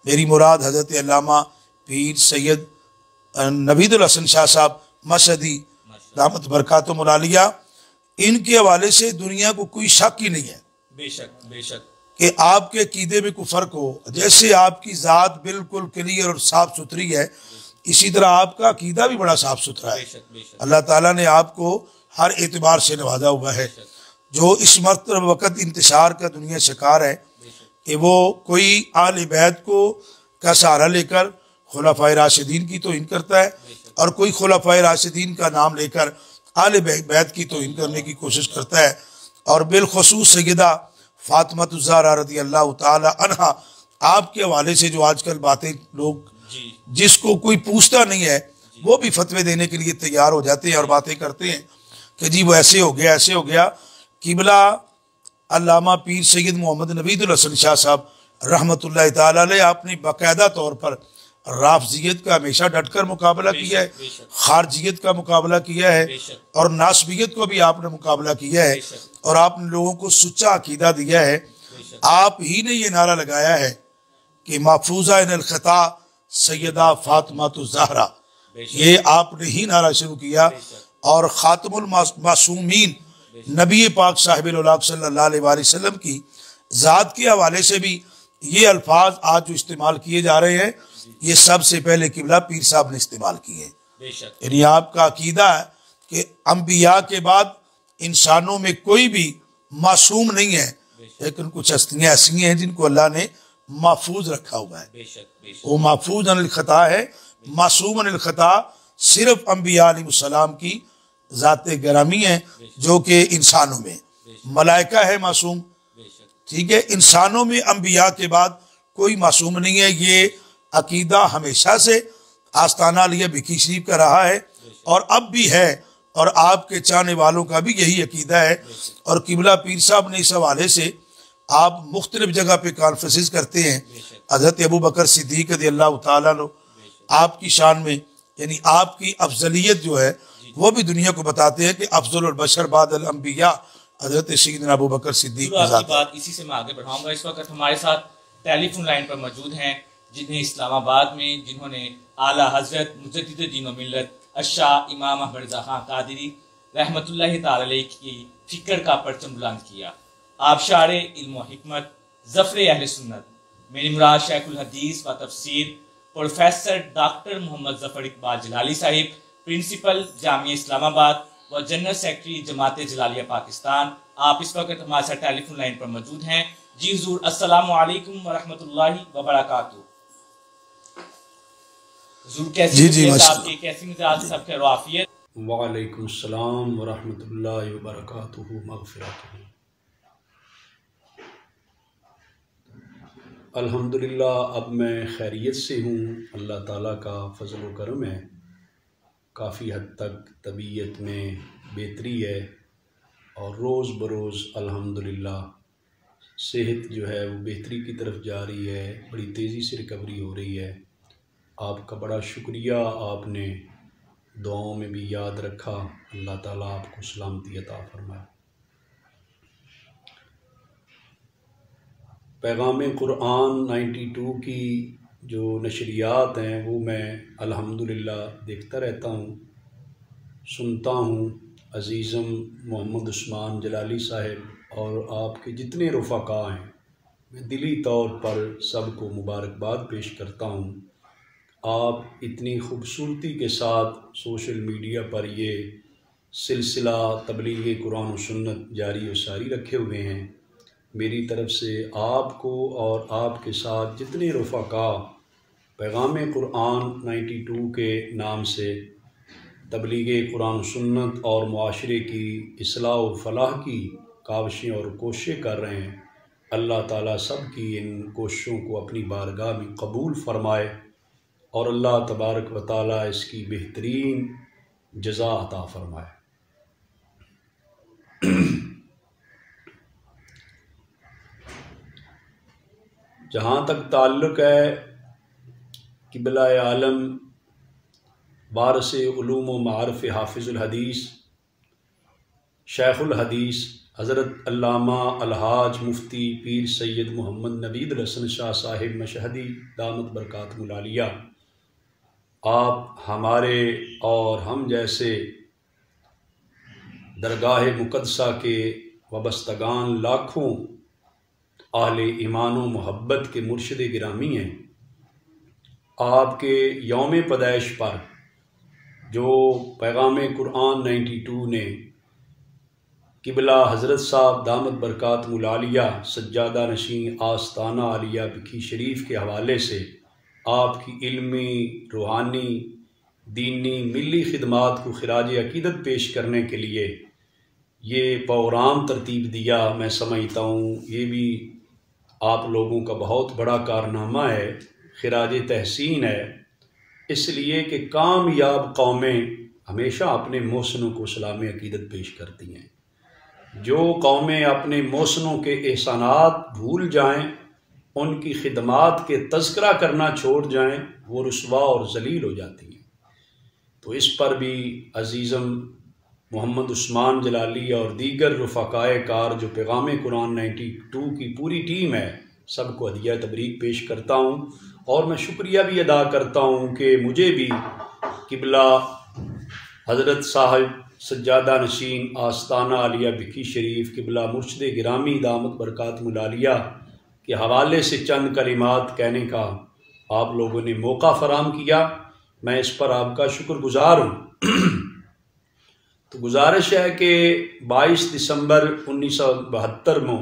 میری مراد حضرت علامہ پیر سید نوید الحسن شاہ صاحب مشہدی دامت برکاتہم العالیہ، ان کے حوالے سے دنیا کو کوئی شک ہی نہیں ہے بے شک بے شک کہ آپ کے عقیدے میں کوئی فرق ہو. جیسے آپ کی ذات بالکل کلیئر اور صاف ستھری ہے، اسی طرح آپ کا عقیدہ بھی بڑا صاف ستھرا ہے. اللہ تعالیٰ نے آپ کو ہر اعتبار سے نوازا ہوا ہے. جو اس وقت انتشار کا دنیا شکار ہے کہ وہ کوئی آل بیت کو کا سہارا لے کر خلفائے راشدین کی توہین کرتا ہے، اور کوئی خلفائے راشدین کا نام لے کر آل بیت کی توہین کرنے کی کوشش کرتا ہے. اور بالخصوص سیدہ فاطمہ الزہرا رضی اللہ تعالی عنہا آپ کے حوالے سے جو آج کل باتیں لوگ جس کو کوئی پوچھتا نہیں ہے وہ بھی فتوے دینے کے لیے تیار ہو جاتے ہیں اور باتیں کرتے ہیں کہ جی وہ ایسے ہو گیا ایسے ہو گیا. قبلہ علامہ پیر سید محمد نوید الحسن شاہ صاحب رحمۃ اللہ تعالی علیہ آپ نے باقاعدہ طور پر رافضیت کا ہمیشہ ڈٹ کر مقابلہ کیا ہے، خارجیت کا مقابلہ کیا ہے، اور ناسبیت کو بھی آپ نے مقابلہ کیا ہے، اور آپ نے لوگوں کو سچا عقیدہ دیا ہے. آپ ہی نے یہ نعرہ لگایا ہے کہ محفوظہ ان الخطا سیدہ فاطمہ الزہرا، یہ آپ نے ہی نعرہ شروع کیا. اور خاتم المعصومین نبی پاک صاحب الاولاق صلی اللہ علیہ وآلہ وسلم کی ذات کے حوالے سے بھی یہ الفاظ آج جو استعمال کیے جا رہے ہیں یہ سب سے پہلے قبلہ پیر صاحب نے استعمال کیے. یعنی آپ کا عقیدہ ہے کہ انبیاء کے بعد انسانوں میں کوئی بھی معصوم نہیں ہے، لیکن کچھ ہستیاں ایسی ہیں جن کو اللہ نے محفوظ رکھا ہوا ہے. وہ محفوظ عن الخطا ہے. معصوم عن الخطا صرف انبیاء علیہ السلام کی ذات گرامی ہے، جو کہ انسانوں میں ملائکہ ہے معصوم، ٹھیک ہے. انسانوں میں انبیاء کے بعد کوئی معصوم نہیں ہے. یہ عقیدہ ہمیشہ سے آستانہ علیہ بھکی شریف کا رہا ہے اور اب بھی ہے، اور آپ کے چاہنے والوں کا بھی یہی عقیدہ ہے. اور قبلہ پیر صاحب نے اس حوالے سے آپ مختلف جگہ پہ کانفرنسز کرتے ہیں. حضرت ابو بکر صدیق رضی اللہ تعالیٰ عنہ آپ کی شان میں، یعنی آپ کی افضلیت جو ہے وہ بھی دنیا کو بتاتے ہیں کہ افضل البشر بعد الانبیاء حضرت سیدنا ابو بکر صدیق. آپ کی بات اسی سے میں آگے بڑھاؤں گا. اس وقت ہمارے ساتھ ٹیلی فون لائن پر موجود ہیں جنہیں اسلام آباد میں جنہوں نے اعلیٰ حضرت مجدد دین و ملت الشاہ امام احمد رضا خان قادری رحمۃ اللہ تعالی علیہ کی فکر کا پرچم بلند کیا. آبشار علم و حکمت، ظفر اہل سنت، میری مراد شیخ الحدیث و تفسیر پروفیسر ڈاکٹر محمد ظفر اقبال جلالی صاحب، پرنسپل جامعہ اسلام آباد و جنرل سیکرٹری جماعت جلالیہ پاکستان، آپ اس وقت ہمارے ساتھ ٹیلی فون لائن پر موجود ہیں۔ جی حضور، السلام علیکم ورحمۃ اللہ وبرکاتہ۔ حضور کیسی آپ کی، کیسی مزاج، سب خیر و عافیت؟ وعلیکم السلام ورحمۃ اللہ وبرکاتہ، مغفرتہ۔ الحمدللہ اب میں خیریت سے ہوں، اللہ تعالیٰ کا فضل و کرم ہے، کافی حد تک طبیعت میں بہتری ہے اور روز بروز الحمدللہ صحت جو ہے وہ بہتری کی طرف جا رہی ہے، بڑی تیزی سے ریکوری ہو رہی ہے۔ آپ کا بڑا شکریہ، آپ نے دعاؤں میں بھی یاد رکھا، اللہ تعالیٰ آپ کو سلامتی عطا فرمائے۔ پیغام قرآن 92 کی جو نشریات ہیں وہ میں الحمدللہ دیکھتا رہتا ہوں، سنتا ہوں۔ عزیزم محمد عثمان جلالی صاحب اور آپ کے جتنے رفقاء ہیں، میں دلی طور پر سب کو مبارکباد پیش کرتا ہوں۔ آپ اتنی خوبصورتی کے ساتھ سوشل میڈیا پر یہ سلسلہ تبلیغ قرآن و سنت جاری و ساری رکھے ہوئے ہیں۔ میری طرف سے آپ کو اور آپ کے ساتھ جتنے رفقاء پیغام قرآن 92 کے نام سے تبلیغ قرآن و سنت اور معاشرے کی اصلاح و فلاح کی کاوشیں اور کوششیں کر رہے ہیں، اللہ تعالیٰ سب کی ان کوششوں کو اپنی بارگاہ میں قبول فرمائے اور اللہ تبارک و تعالیٰ اس کی بہترین جزا عطا فرمائے۔ جہاں تک تعلق ہے قبلہ عالم وارث علوم و معارف حافظ الحدیث شیخ الحدیث حضرت علامہ الحاج مفتی پیر سید محمد نوید الحسن شاہ صاحب مشہدی دامت برکاتہ العالیہ، آپ ہمارے اور ہم جیسے درگاہ مقدسہ کے وابستگان لاکھوں اہل ایمان و محبت کے مرشد گرامی ہیں۔ آپ کے یوم پیدائش پر جو پیغام قرآن 92 نے قبلہ حضرت صاحب دامت برکاتہ العالیہ سجادہ نشین آستانہ عالیہ بکھی شریف کے حوالے سے آپ کی علمی، روحانی، دینی، ملی خدمات کو خراج عقیدت پیش کرنے کے لیے یہ پروگرام ترتیب دیا، میں سمجھتا ہوں یہ بھی آپ لوگوں کا بہت بڑا کارنامہ ہے، خراج تحسین ہے، اس لیے کہ کامیاب قومیں ہمیشہ اپنے محسنوں کو سلام عقیدت پیش کرتی ہیں۔ جو قومیں اپنے محسنوں کے احسانات بھول جائیں، ان کی خدمات کے تذکرہ کرنا چھوڑ جائیں، وہ رسوا اور ذلیل ہو جاتی ہیں۔ تو اس پر بھی عزیزم محمد عثمان جلالی اور دیگر رفقائے کار جو پیغام قرآن 92 کی پوری ٹیم ہے، سب کو ہدیہ تبریک پیش کرتا ہوں اور میں شکریہ بھی ادا کرتا ہوں کہ مجھے بھی قبلہ حضرت صاحب سجادہ نشین آستانہ عالیہ بکھی شریف قبلہ مرشد گرامی دامت برکاتہ العالیہ کے حوالے سے چند کلمات کہنے کا آپ لوگوں نے موقع فراہم کیا، میں اس پر آپ کا شکر گزار ہوں۔ تو گزارش ہے کہ 22 دسمبر 1972 میں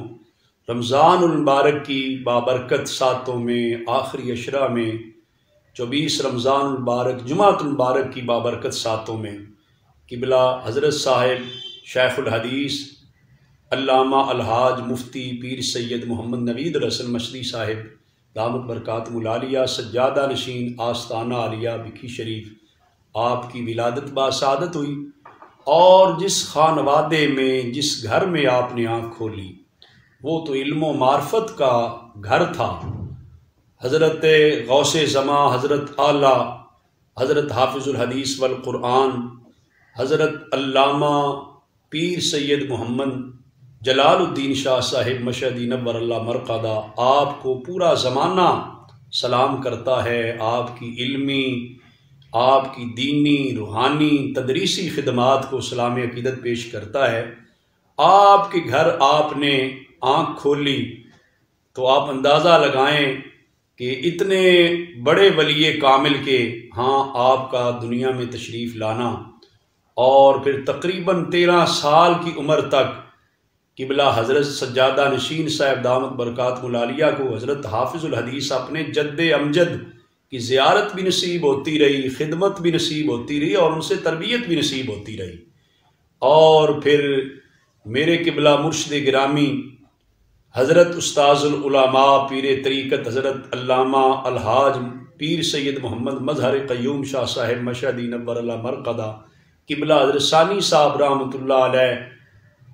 رمضان المبارک کی بابرکت ساتوں میں آخری عشرہ میں 24 رمضان المبارک جمعۃ المبارک کی بابرکت ساتوں میں قبلہ حضرت صاحب شیخ الحدیث علامہ الحاج مفتی پیر سید محمد نوید الحسن مشہدی صاحب دامت برکاتہ العالیہ سجادہ نشین آستانہ عالیہ بکھی شریف آپ کی ولادت باسعادت ہوئی، اور جس خانوادے میں جس گھر میں آپ نے آنکھ کھولی وہ تو علم و معرفت کا گھر تھا۔ حضرت غوث زماں حضرت اعلیٰ حضرت حافظ الحدیث والقرآن حضرت علامہ پیر سید محمد جلال الدین شاہ صاحب مشہدی نور اللہ مرقدہ، آپ کو پورا زمانہ سلام کرتا ہے، آپ کی علمی، آپ کی دینی، روحانی، تدریسی خدمات کو سلام عقیدت پیش کرتا ہے۔ آپ کے گھر آپ نے آنکھ کھولی تو آپ اندازہ لگائیں کہ اتنے بڑے ولی کامل کے ہاں آپ کا دنیا میں تشریف لانا، اور پھر تقریباً 13 سال کی عمر تک قبلہ حضرت سجادہ نشین صاحب دامت برکاتہ العالیہ کو حضرت حافظ الحدیث اپنے جد امجد کی زیارت بھی نصیب ہوتی رہی، خدمت بھی نصیب ہوتی رہی، اور ان سے تربیت بھی نصیب ہوتی رہی۔ اور پھر میرے قبلہ مرشد گرامی حضرت استاذ العلماء پیر طریقت حضرت علامہ الحاج پیر سید محمد مظہر قیوم شاہ صاحب مشہدی نور اللہ مرقدہ قبلہ حضرت ثانی صاحب رحمۃ اللہ علیہ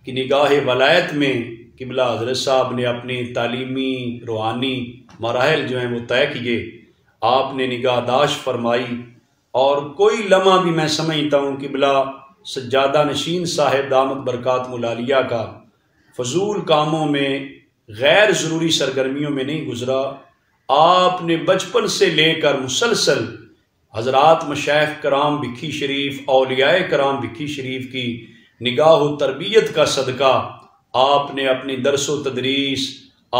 کی نگاہ ولایت میں قبلہ حضرت صاحب نے اپنی تعلیمی روحانی مراحل جو ہیں وہ طے کیے، آپ نے نگہداشت فرمائی، اور کوئی لمحہ بھی میں سمجھتا ہوں قبلہ سجادہ نشین صاحب دامت برکاتہ العالیہ کا فضول کاموں میں، غیر ضروری سرگرمیوں میں نہیں گزرا۔ آپ نے بچپن سے لے کر مسلسل حضرات مشائخ کرام بکھی شریف، اولیاء کرام بکھی شریف کی نگاہ و تربیت کا صدقہ آپ نے اپنی درس و تدریس،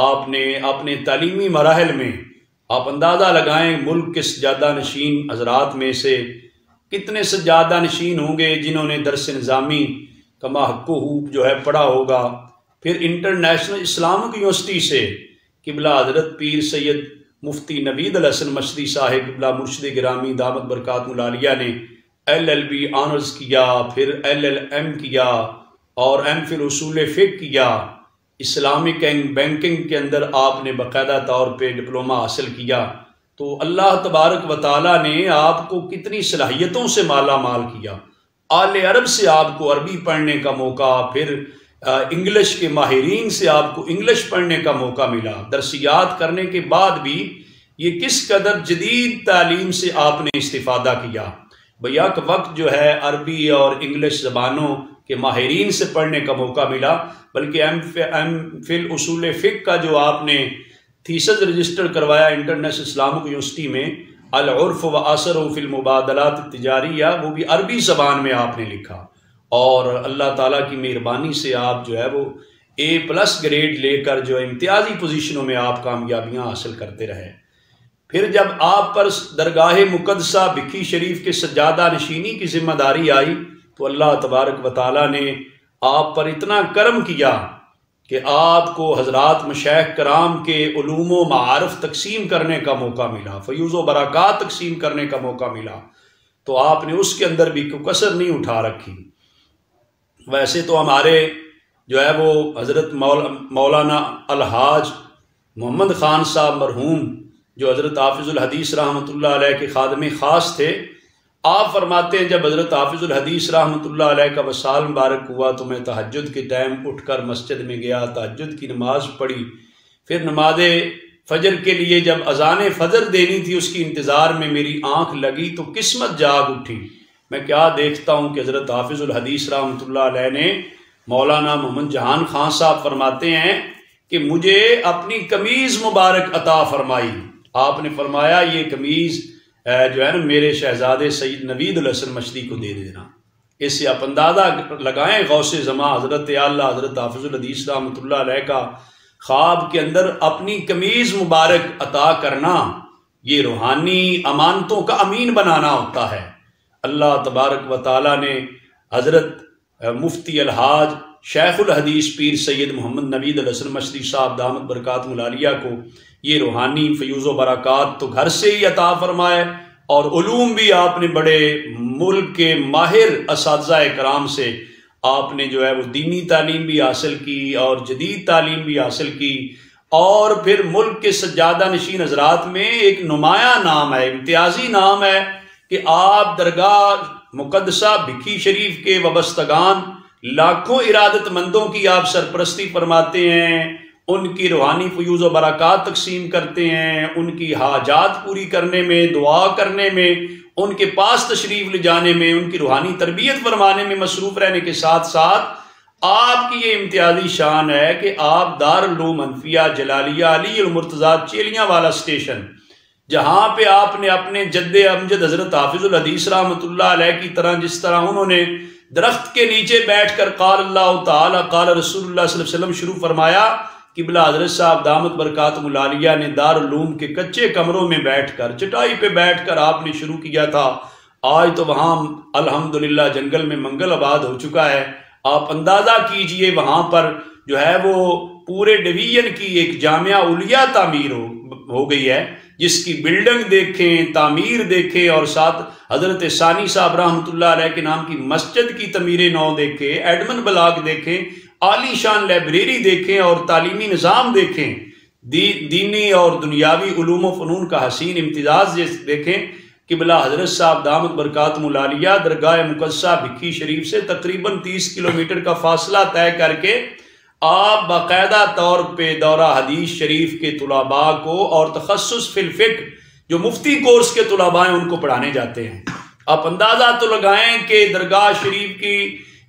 آپ نے اپنے تعلیمی مراحل میں، آپ اندازہ لگائیں ملک کے سجادہ نشین حضرات میں سے کتنے سجادہ نشین ہوں گے جنہوں نے درس نظامی کما حق و حقوق جو ہے پڑھا ہوگا۔ پھر انٹرنیشنل اسلامک یونیورسٹی سے قبلہ حضرت پیر سید مفتی نوید الحسن مشری صاحب قبلہ مرشد گرامی دامت برکاتہ العالیہ نے LLB آنرز کیا، پھر LLM کیا، اور MPhil اصول فقہ کیا۔ اسلامک بینکنگ کے اندر آپ نے باقاعدہ طور پہ ڈپلومہ حاصل کیا۔ تو اللہ تبارک و تعالیٰ نے آپ کو کتنی صلاحیتوں سے مالا مال کیا۔ آل عرب سے آپ کو عربی پڑھنے کا موقع، پھر انگلش کے ماہرین سے آپ کو انگلش پڑھنے کا موقع ملا۔ درسیات کرنے کے بعد بھی یہ کس قدر جدید تعلیم سے آپ نے استفادہ کیا۔ بیک وقت جو ہے عربی اور انگلش زبانوں کے ماہرین سے پڑھنے کا موقع ملا، بلکہ MPhil اصول فقہ کا جو آپ نے تھیسز رجسٹر کروایا انٹرنیشنل اسلامک یونیورسٹی میں، العرف و اثر فی المبادلات التجاریہ، وہ بھی عربی زبان میں آپ نے لکھا، اور اللہ تعالیٰ کی مہربانی سے آپ جو ہے وہ A+ گریڈ لے کر جو امتیازی پوزیشنوں میں آپ کامیابیاں حاصل کرتے رہے۔ پھر جب آپ پر درگاہ مقدسہ بکھی شریف کے سجادہ نشینی کی ذمہ داری آئی تو اللہ تبارک و تعالیٰ نے آپ پر اتنا کرم کیا کہ آپ کو حضرات مشائخ کرام کے علوم و معارف تقسیم کرنے کا موقع ملا، فیوز و برکات تقسیم کرنے کا موقع ملا، تو آپ نے اس کے اندر بھی کوئی کسر نہیں اٹھا رکھی۔ ویسے تو ہمارے جو ہے وہ حضرت مولانا الحاج محمد خان صاحب مرحوم جو حضرت حافظ الحدیث رحمۃ اللہ علیہ کے خادم خاص تھے، آپ فرماتے ہیں جب حضرت حافظ الحدیث رحمۃ اللہ علیہ کا وصال مبارک ہوا تو میں تہجد کے ٹائم اٹھ کر مسجد میں گیا، تہجد کی نماز پڑھی، پھر نماز فجر کے لیے جب اذان فجر دینی تھی اس کی انتظار میں میری آنکھ لگی تو قسمت جاگ اٹھی۔ میں کیا دیکھتا ہوں کہ حضرت حافظ الحدیث رحمۃ اللہ علیہ نے مولانا محمد جہان خان صاحب فرماتے ہیں کہ مجھے اپنی قمیض مبارک عطا فرمائی۔ آپ نے فرمایا یہ قمیض جو ہے نا میرے شہزادے سید نوید الحسن مشری کو دے دینا۔ اس سے آپ اندازہ لگائیں غوث زماں حضرت اعلیٰ حضرت حافظ الحدیث رحمۃ اللہ علیہ کا خواب کے اندر اپنی قمیض مبارک عطا کرنا، یہ روحانی امانتوں کا امین بنانا ہوتا ہے۔ اللہ تبارک و تعالیٰ نے حضرت مفتی الحاج شیخ الحدیث پیر سید محمد نوید الحسن مشری صاحب دامت برکاتہ العالیہ کو یہ روحانی فیوز و برکات تو گھر سے ہی عطا فرمائے، اور علوم بھی آپ نے بڑے ملک کے ماہر اساتذہ کرام سے آپ نے جو ہے وہ دینی تعلیم بھی حاصل کی اور جدید تعلیم بھی حاصل کی، اور پھر ملک کے سجادہ نشین حضرات میں ایک نمایاں نام ہے، امتیازی نام ہے کہ آپ درگاہ مقدسہ بکھی شریف کے وابستگان لاکھوں ارادت مندوں کی آپ سرپرستی فرماتے ہیں، ان کی روحانی فیوز و برکات تقسیم کرتے ہیں، ان کی حاجات پوری کرنے میں، دعا کرنے میں، ان کے پاس تشریف لے جانے میں، ان کی روحانی تربیت فرمانے میں مصروف رہنے کے ساتھ ساتھ آپ کی یہ امتیازی شان ہے کہ آپ دارالعلوم انفیہ جلالیہ علی المرتضیٰ چیلیاں والا اسٹیشن، جہاں پہ آپ نے اپنے جد امجد حضرت حافظ الحدیث رحمۃ اللہ علیہ کی طرح جس طرح انہوں نے درخت کے نیچے بیٹھ کر قال اللہ تعالی قال رسول اللہ صلی اللہ علیہ وسلم شروع فرمایا، قبلہ حضرت صاحب دامت برکاتہ العالیہ نے دارالعلوم کے کچے کمروں میں بیٹھ کر، چٹائی پہ بیٹھ کر آپ نے شروع کیا تھا۔ آج تو وہاں الحمدللہ جنگل میں منگل آباد ہو چکا ہے۔ آپ اندازہ کیجئے وہاں پر جو ہے وہ پورے ڈویژن کی ایک جامعہ علیہ تعمیر ہو گئی ہے، جس کی بلڈنگ دیکھیں، تعمیر دیکھیں، اور ساتھ حضرت ثانی صاحب رحمۃ اللہ علیہ کے نام کی مسجد کی تعمیر نو دیکھیں، ایڈمن بلاک دیکھیں، عالی شان لائبریری دیکھیں، اور تعلیمی نظام دیکھیں، دینی اور دنیاوی علوم و فنون کا حسین امتزاج دیکھیں۔ قبلہ حضرت صاحب دامت برکاتہ العالیہ درگاہ مقدسہ بھکی شریف سے تقریباً 30 کلومیٹر کا فاصلہ طے کر کے آپ باقاعدہ طور پہ دورہ حدیث شریف کے طلباء کو اور تخصص فی الفقہ جو مفتی کورس کے طلباء ہیں ان کو پڑھانے جاتے ہیں۔ آپ اندازہ تو لگائیں کہ درگاہ شریف کی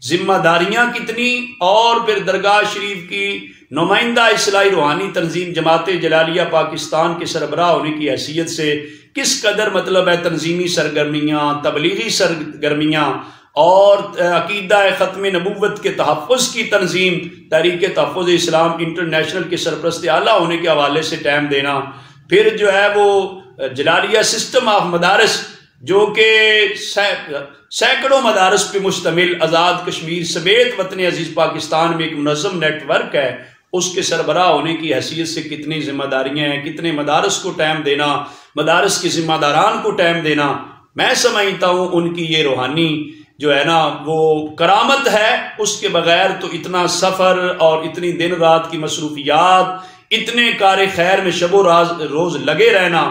ذمہ داریاں کتنی، اور پھر درگاہ شریف کی نمائندہ اصلاحی روحانی تنظیم جماعت جلالیہ پاکستان کے سربراہ ہونے کی حیثیت سے کس قدر مطلب ہے تنظیمی سرگرمیاں، تبلیغی سرگرمیاں اور عقیدہ ختم نبوت کے تحفظ کی تنظیم تحریک تحفظ اسلام انٹرنیشنل کے سرپرست اعلیٰ ہونے کے حوالے سے ٹائم دینا، پھر جو ہے وہ جلالیہ سسٹم آف مدارس جو کہ سینکڑوں مدارس پہ مشتمل آزاد کشمیر سمیت وطن عزیز پاکستان میں ایک منظم نیٹ ورک ہے، اس کے سربراہ ہونے کی حیثیت سے کتنی ذمہ داریاں ہیں، کتنے مدارس کو ٹائم دینا، مدارس کے ذمہ داران کو ٹائم دینا۔ میں سمجھتا ہوں ان کی یہ روحانی جو ہے نا وہ کرامت ہے، اس کے بغیر تو اتنا سفر اور اتنی دن رات کی مصروفیات، اتنے کار خیر میں شب و روز لگے رہنا،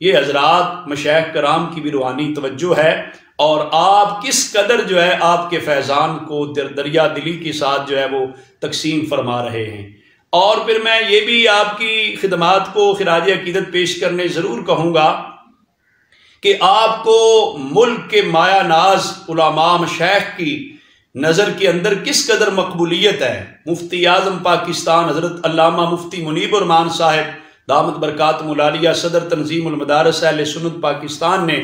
یہ حضرات مشائخ کرام کی بھی روحانی توجہ ہے، اور آپ کس قدر جو ہے آپ کے فیضان کو دریا دلی کے ساتھ جو ہے وہ تقسیم فرما رہے ہیں۔ اور پھر میں یہ بھی آپ کی خدمات کو خراج عقیدت پیش کرنے ضرور کہوں گا کہ آپ کو ملک کے مایہ ناز علماء مشائخ کی نظر کے اندر کس قدر مقبولیت ہے۔ مفتی اعظم پاکستان حضرت علامہ مفتی منیب الرحمان صاحب دامت برکاتہ العالیہ صدر تنظیم المدارس اہل سنت پاکستان نے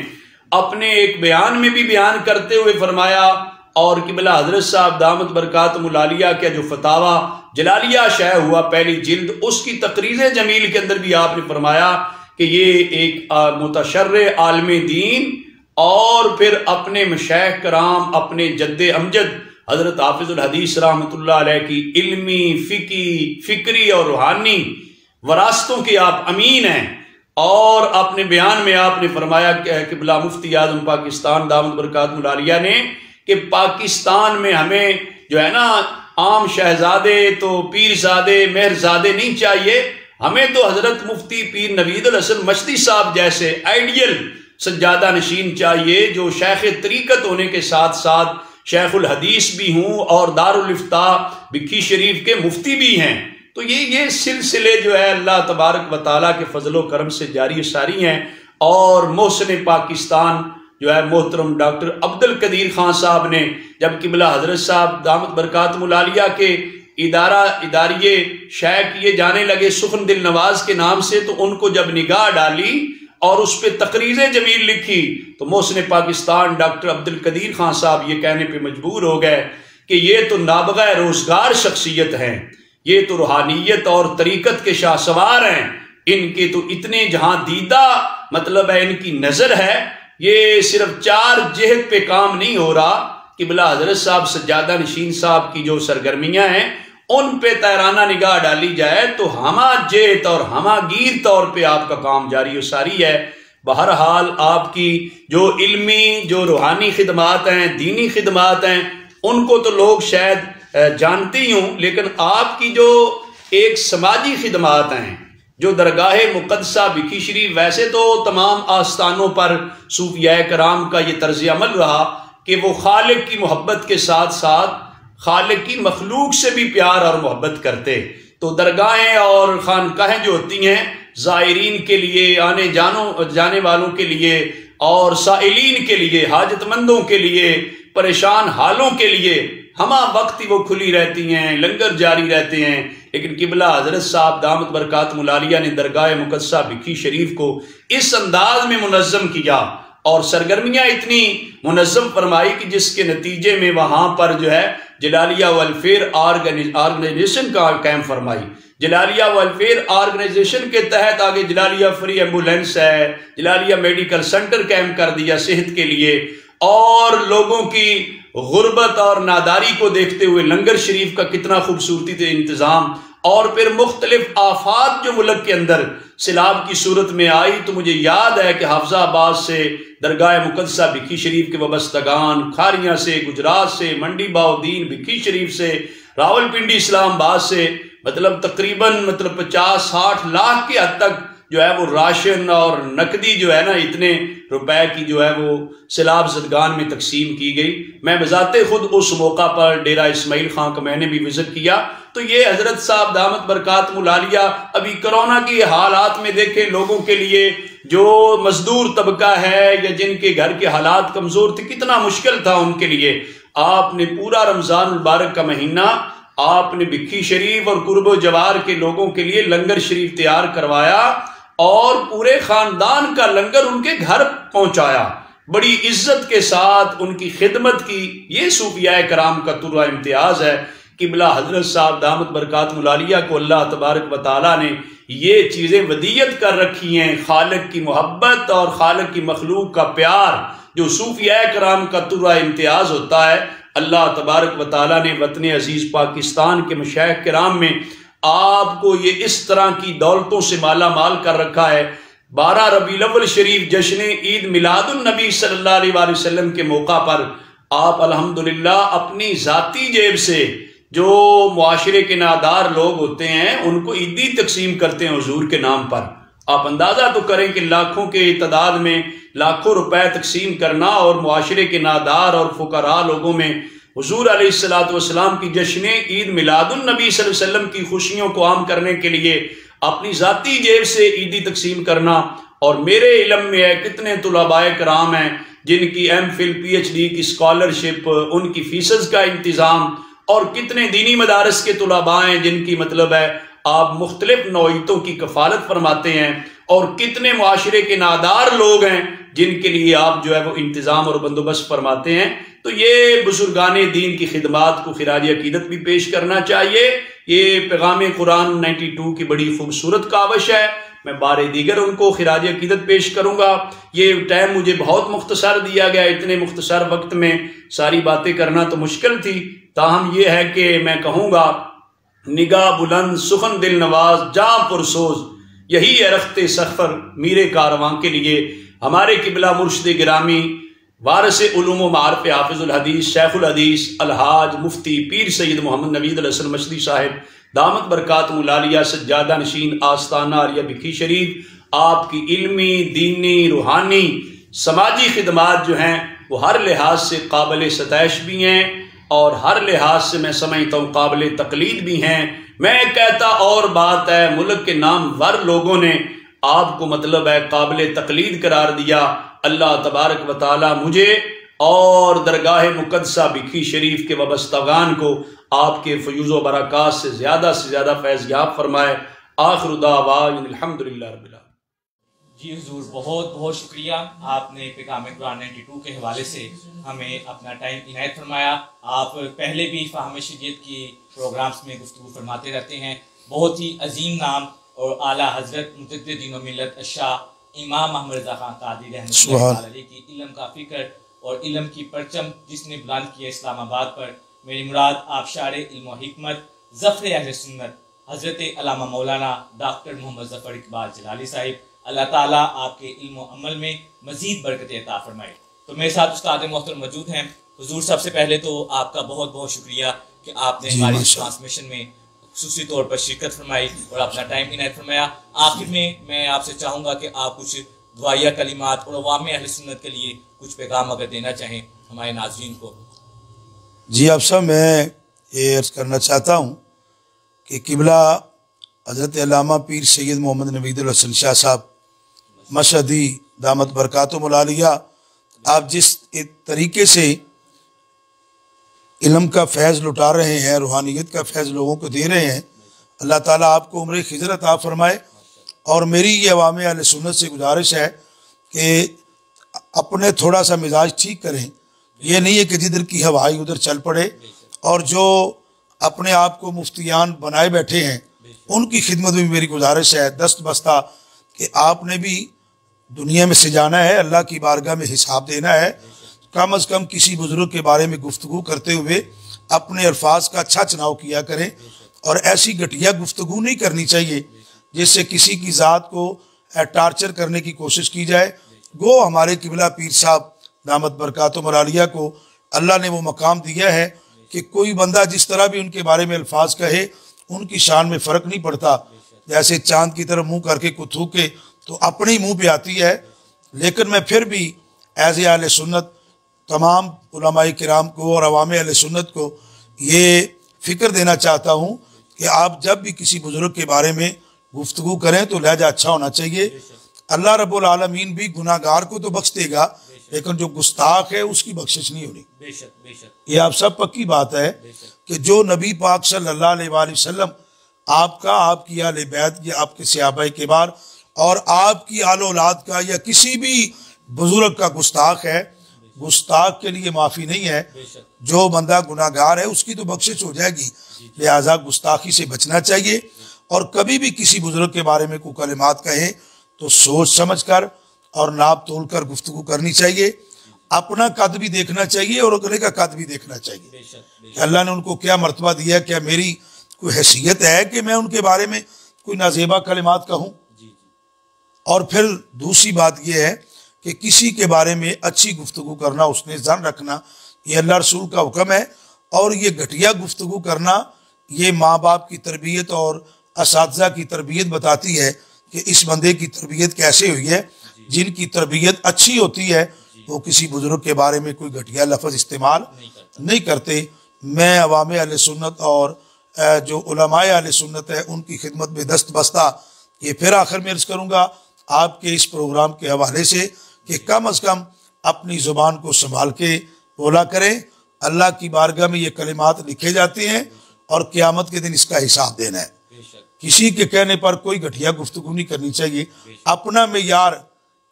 اپنے ایک بیان میں بھی بیان کرتے ہوئے فرمایا، اور قبلہ حضرت صاحب دامت برکاتہ العالیہ کا جو فتاوی جلالیہ شائع ہوا پہلی جلد، اس کی تقریر جمیل کے اندر بھی آپ نے فرمایا کہ یہ ایک متشرع عالم دین اور پھر اپنے مشائخ کرام، اپنے جد امجد حضرت حافظ الحدیث رحمۃ اللہ علیہ کی علمی، فکری اور روحانی وراثتوں کے آپ امین ہیں۔ اور اپنے بیان میں آپ نے فرمایا کہ قبلہ مفتی اعظم پاکستان دامت برکاتہ العالیہ نے کہ پاکستان میں ہمیں جو ہے نا عام شہزادے تو پیرزادے مہرزادے نہیں چاہیے، ہمیں تو حضرت مفتی پیر نوید الحسن مشتی صاحب جیسے آئیڈیل سجادہ نشین چاہیے، جو شیخ طریقت ہونے کے ساتھ ساتھ شیخ الحدیث بھی ہوں اور دارالافتاء بکھی شریف کے مفتی بھی ہیں۔ تو یہ سلسلے جو ہے اللہ تبارک و تعالیٰ کے فضل و کرم سے جاری ساری ہیں۔ اور محسن پاکستان جو ہے محترم ڈاکٹر عبد القدیر خان صاحب نے جب قبلہ حضرت صاحب دامت برکاتہ العالیہ کے اداریے شائع کیے جانے لگے سخن دل نواز کے نام سے، تو ان کو جب نگاہ ڈالی اور اس پہ تقریر جمیل لکھی تو محسن پاکستان ڈاکٹر عبد القدیر خان صاحب یہ کہنے پہ مجبور ہو گئے کہ یہ تو نابغہ روزگار شخصیت ہیں، یہ تو روحانیت اور طریقت کے شاہ سوار ہیں، ان کے تو اتنے جہاں دیدہ مطلب ہے ان کی نظر ہے، یہ صرف 4 جہت پہ کام نہیں ہو رہا۔ قبلہ حضرت صاحب سجادہ نشین صاحب کی جو سرگرمیاں ہیں ان پہ تیرانہ نگاہ ڈالی جائے تو ہمہ جہت اور ہمہ گیر طور پہ آپ کا کام جاری و ساری ہے۔ بہرحال آپ کی جو علمی جو روحانی خدمات ہیں، دینی خدمات ہیں، ان کو تو لوگ شاید جانتے ہی ہوں، لیکن آپ کی جو ایک سماجی خدمات ہیں، جو درگاہ مقدسہ بکھی شریف، ویسے تو تمام آستانوں پر صوفیاء کرام کا یہ طرز عمل رہا کہ وہ خالق کی محبت کے ساتھ ساتھ خالق کی مخلوق سے بھی پیار اور محبت کرتے۔ تو درگاہیں اور خانقاہیں جو ہوتی ہیں زائرین کے لیے، آنے جانے والوں کے لیے اور سائلین کے لیے، حاجت مندوں کے لیے، پریشان حالوں کے لیے ہمہ وقت وہ کھلی رہتی ہیں، لنگر جاری رہتے ہیں۔ لیکن قبلہ حضرت صاحب دامت برکاتہ العالیہ نے درگاہ مقدسہ بکھی شریف کو اس انداز میں منظم کیا اور سرگرمیاں اتنی منظم فرمائی کہ جس کے نتیجے میں وہاں پر جو ہے جلالیہ ویلفیئر آرگنائزیشن کا قائم فرمائی. جلالیہ ویلفیئر آرگنائزیشن کے تحت آگے جلالیہ فری ایمبولینس ہے، جلالیہ میڈیکل سینٹر قائم کر دیا صحت کے لیے، اور لوگوں کی غربت اور ناداری کو دیکھتے ہوئے لنگر شریف کا کتنا خوبصورتی سے انتظام، اور پھر مختلف آفات جو ملک کے اندر سیلاب کی صورت میں آئی، تو مجھے یاد ہے کہ حافظ آباد سے درگاہ مقدسہ بھکھی شریف کے وابستگان، کھاریاں سے، گجرات سے، منڈی باؤدین بھکھی شریف سے، راول پنڈی اسلام آباد سے، مطلب تقریباً 50-60 لاکھ کے حد تک جو ہے وہ راشن اور نقدی جو ہے نا اتنے روپے کی جو ہے وہ سیلاب زدگان میں تقسیم کی گئی. میں بذات خود اس موقع پر ڈیرہ اسماعیل خان کا میں نے بھی وزٹ کیا. تو یہ حضرت صاحب دامت برکاتہم العالیہ ابھی کرونا کی حالات میں دیکھیں لوگوں کے لیے جو مزدور طبقہ ہے یا جن کے گھر کے حالات کمزور تھے کتنا مشکل تھا ان کے لیے. آپ نے پورا رمضان المبارک کا مہینہ آپ نے بھکھی شریف اور قرب و جوار کے لوگوں کے لیے لنگر شریف تیار کروایا اور پورے خاندان کا لنگر ان کے گھر پہنچایا. بڑی عزت کے ساتھ ان کی خدمت کی. یہ صوفیاء کرام کا طرح امتیاز ہے. قبلہ حضرت صاحب دامت برکاتہم العالیہ کو اللہ تبارک و تعالیٰ نے یہ چیزیں ودیت کر رکھی ہیں. خالق کی محبت اور خالق کی مخلوق کا پیار جو صوفیاء کرام کا طرح امتیاز ہوتا ہے. اللہ تبارک و تعالیٰ نے وطن عزیز پاکستان کے مشائخ کرام میں آپ کو یہ اس طرح کی دولتوں سے مالا مال کر رکھا ہے. 12 ربیع الاول شریف جشن عید میلاد النبی صلی اللہ علیہ وآلہ وسلم کے موقع پر آپ الحمدللہ اپنی ذاتی جیب سے جو معاشرے کے نادار لوگ ہوتے ہیں ان کو عیدی تقسیم کرتے ہیں حضور کے نام پر. آپ اندازہ تو کریں کہ لاکھوں کے تعداد میں لاکھوں روپے تقسیم کرنا اور معاشرے کے نادار اور فقراء لوگوں میں حضور علیہ السلام کی جشن عید میلاد النبی صلی اللہ علیہ وسلم کی خوشیوں کو عام کرنے کے لیے اپنی ذاتی جیب سے عیدی تقسیم کرنا. اور میرے علم میں ہے کتنے طلباء کرام ہیں جن کی M Phil P H D کی اسکالرشپ، ان کی فیسز کا انتظام، اور کتنے دینی مدارس کے طلباء ہیں جن کی مطلب ہے آپ مختلف نوعیتوں کی کفالت فرماتے ہیں، اور کتنے معاشرے کے نادار لوگ ہیں جن کے لیے آپ جو ہے وہ انتظام اور بندوبست فرماتے ہیں. تو یہ بزرگان دین کی خدمات کو خراج عقیدت بھی پیش کرنا چاہیے. یہ پیغام قرآن 92 کی بڑی خوبصورت کاوش ہے. میں بار دیگر ان کو خراج عقیدت پیش کروں گا. یہ ٹائم مجھے بہت مختصر دیا گیا، اتنے مختصر وقت میں ساری باتیں کرنا تو مشکل تھی. تاہم یہ ہے کہ میں کہوں گا نگاہ بلند سخن دل نواز جاں پرسوز، یہی ہے رخت سفر میرے کارواں کے لیے. ہمارے قبلہ مرشد گرامی وارث علوم و معارف حافظ الحدیث شیخ الحدیث الحاج مفتی پیر سید محمد نوید الحسن مشدی صاحب دامت برکاتہم العالیہ سجادہ نشین آستانہ عالیہ بھکھی شریف، آپ کی علمی، دینی، روحانی، سماجی خدمات جو ہیں وہ ہر لحاظ سے قابل ستائش بھی ہیں اور ہر لحاظ سے میں سمجھتا ہوں قابل تقلید بھی ہیں. میں کہتا اور بات ہے ملک کے نامور لوگوں نے آپ کو مطلب ہے قابل تقلید قرار دیا. اللہ تبارک و تعالی مجھے اور درگاہ مقدسہ بھکھی شریف کے وابستگان کو آپ کے فیوز و برکات سے زیادہ فیض یاب فرمائے. آخر دعوانا الحمدللہ رب العالمین. جی حضور بہت بہت شکریہ. آپ نے پیغام قرآن 92 کے حوالے سے ہمیں اپنا ٹائم عنایت فرمایا. آپ پہلے بھی فہم شریعت کی پروگرامز میں گفتگو فرماتے رہتے ہیں. بہت ہی عظیم نام اور اعلیٰ حضرت مجدد دین و ملت الشاہ امام محمد رضا خان قادری رحمۃ اللہ علیہ کی علم کا فکر اور علم کی پرچم جس نے بلند کیا اسلام آباد پر. میری مراد آبشار علم و حکمت ظفر اہل سنت حضرت علامہ مولانا ڈاکٹر محمد ظفر اقبال جلالی صاحب. اللہ تعالیٰ آپ کے علم و عمل میں مزید برکت عطا فرمائے. تو میرے ساتھ استاد محترم موجود ہیں. حضور سب سے پہلے تو آپ کا بہت بہت شکریہ کہ آپ نے ہماری ٹرانسمیشن میں خصوصی طور پر شرکت فرمائی اور اپنا ٹائم عنایت فرمایا. آخر میں آپ سے چاہوں گا کہ آپ کچھ دعائیہ کلمات اور عوام اہل سنت کے لیے کچھ پیغام اگر دینا چاہیں ہمارے ناظرین کو. جی آپ صاحب میں یہ عرض کرنا چاہتا ہوں کہ قبلہ حضرت علامہ پیر سید محمد نوید الحسن شاہ صاحب مشہدی دامت برکاتہم العالیہ آپ جس طریقے سے علم کا فیض لٹا رہے ہیں، روحانیت کا فیض لوگوں کو دے رہے ہیں، اللہ تعالیٰ آپ کو عمر خضر عطا فرمائے. اور میری یہ عوام اہل سنت سے گزارش ہے کہ اپنے تھوڑا سا مزاج ٹھیک کریں. یہ نہیں ہے کہ جدھر کی ہوائی ادھر چل پڑے اور جو اپنے آپ کو مفتیان بنائے بیٹھے ہیں ان کی خدمت میں میری گزارش ہے دست بستہ کہ آپ نے بھی دنیا میں سے جانا ہے، اللہ کی بارگاہ میں حساب دینا ہے، کم از کم کسی بزرگ کے بارے میں گفتگو کرتے ہوئے اپنے الفاظ کا اچھا چناؤ کیا کریں، اور ایسی گھٹیا گفتگو نہیں کرنی چاہیے جس سے کسی کی ذات کو ٹارچر کرنے کی کوشش کی جائے۔ گو ہمارے قبلہ پیر صاحب دامت برکاتہم العالیہ کو اللہ نے وہ مقام دیا ہے کہ کوئی بندہ جس طرح بھی ان کے بارے میں الفاظ کہے ان کی شان میں فرق نہیں پڑتا، جیسے چاند کی طرف منہ کر کے کوئی تھوکے تو اپنے ہی منہ پہ آتی ہے۔ لیکن میں پھر بھی ایز اہل سنت تمام علماء کرام کو اور عوام اہل سنت کو یہ فکر دینا چاہتا ہوں کہ آپ جب بھی کسی بزرگ کے بارے میں گفتگو کریں تو لہجہ اچھا ہونا چاہیے۔ اللہ رب العالمین بھی گناہ گار کو تو بخش دے گا، لیکن جو گستاخ ہے اس کی بخشش نہیں ہونی۔ یہ آپ سب پکی بات ہے کہ جو نبی پاک صلی اللہ علیہ وآلہ وسلم آپ کا، آپ کی اہل بیت یا آپ کے صحابہ کبار اور آپ کی آل اولاد کا یا کسی بھی بزرگ کا گستاخ ہے، گستاخ کے لیے معافی نہیں ہے۔ جو بندہ گناہ گار ہے اس کی تو بخشش ہو جائے گی، لہٰذا گستاخی سے بچنا چاہیے، اور کبھی بھی کسی بزرگ کے بارے میں کوئی کلمات کہیں تو سوچ سمجھ کر اور ناپ تول کر گفتگو کرنی چاہیے۔ اپنا قد بھی دیکھنا چاہیے اور اگلے کا قد بھی دیکھنا چاہیے کہ اللہ نے ان کو کیا مرتبہ دیا، کیا میری کوئی حیثیت ہے کہ میں ان کے بارے میں کوئی نازیبہ کلمات کہوں۔ اور پھر دوسری بات یہ ہے کہ کسی کے بارے میں اچھی گفتگو کرنا، اس نے ظن رکھنا، یہ اللہ رسول کا حکم ہے، اور یہ گھٹیا گفتگو کرنا یہ ماں باپ کی تربیت اور اساتذہ کی تربیت بتاتی ہے کہ اس بندے کی تربیت کیسے ہوئی ہے۔ جن کی تربیت اچھی ہوتی ہے وہ کسی بزرگ کے بارے میں کوئی گھٹیا لفظ استعمال نہیں کرتے۔ میں عوام اہل سنت اور جو علماء اہل سنت ہے ان کی خدمت میں دست بستہ یہ پھر آخر میں عرض کروں گا آپ کے اس پروگرام کے حوالے سے کہ کم از کم اپنی زبان کو سنبھال کے بولا کریں۔ اللہ کی بارگاہ میں یہ کلمات لکھے جاتے ہیں اور قیامت کے دن اس کا حساب دینا ہے۔ کسی کے کہنے پر کوئی گھٹیا گفتگو نہیں کرنی چاہیے، اپنا معیار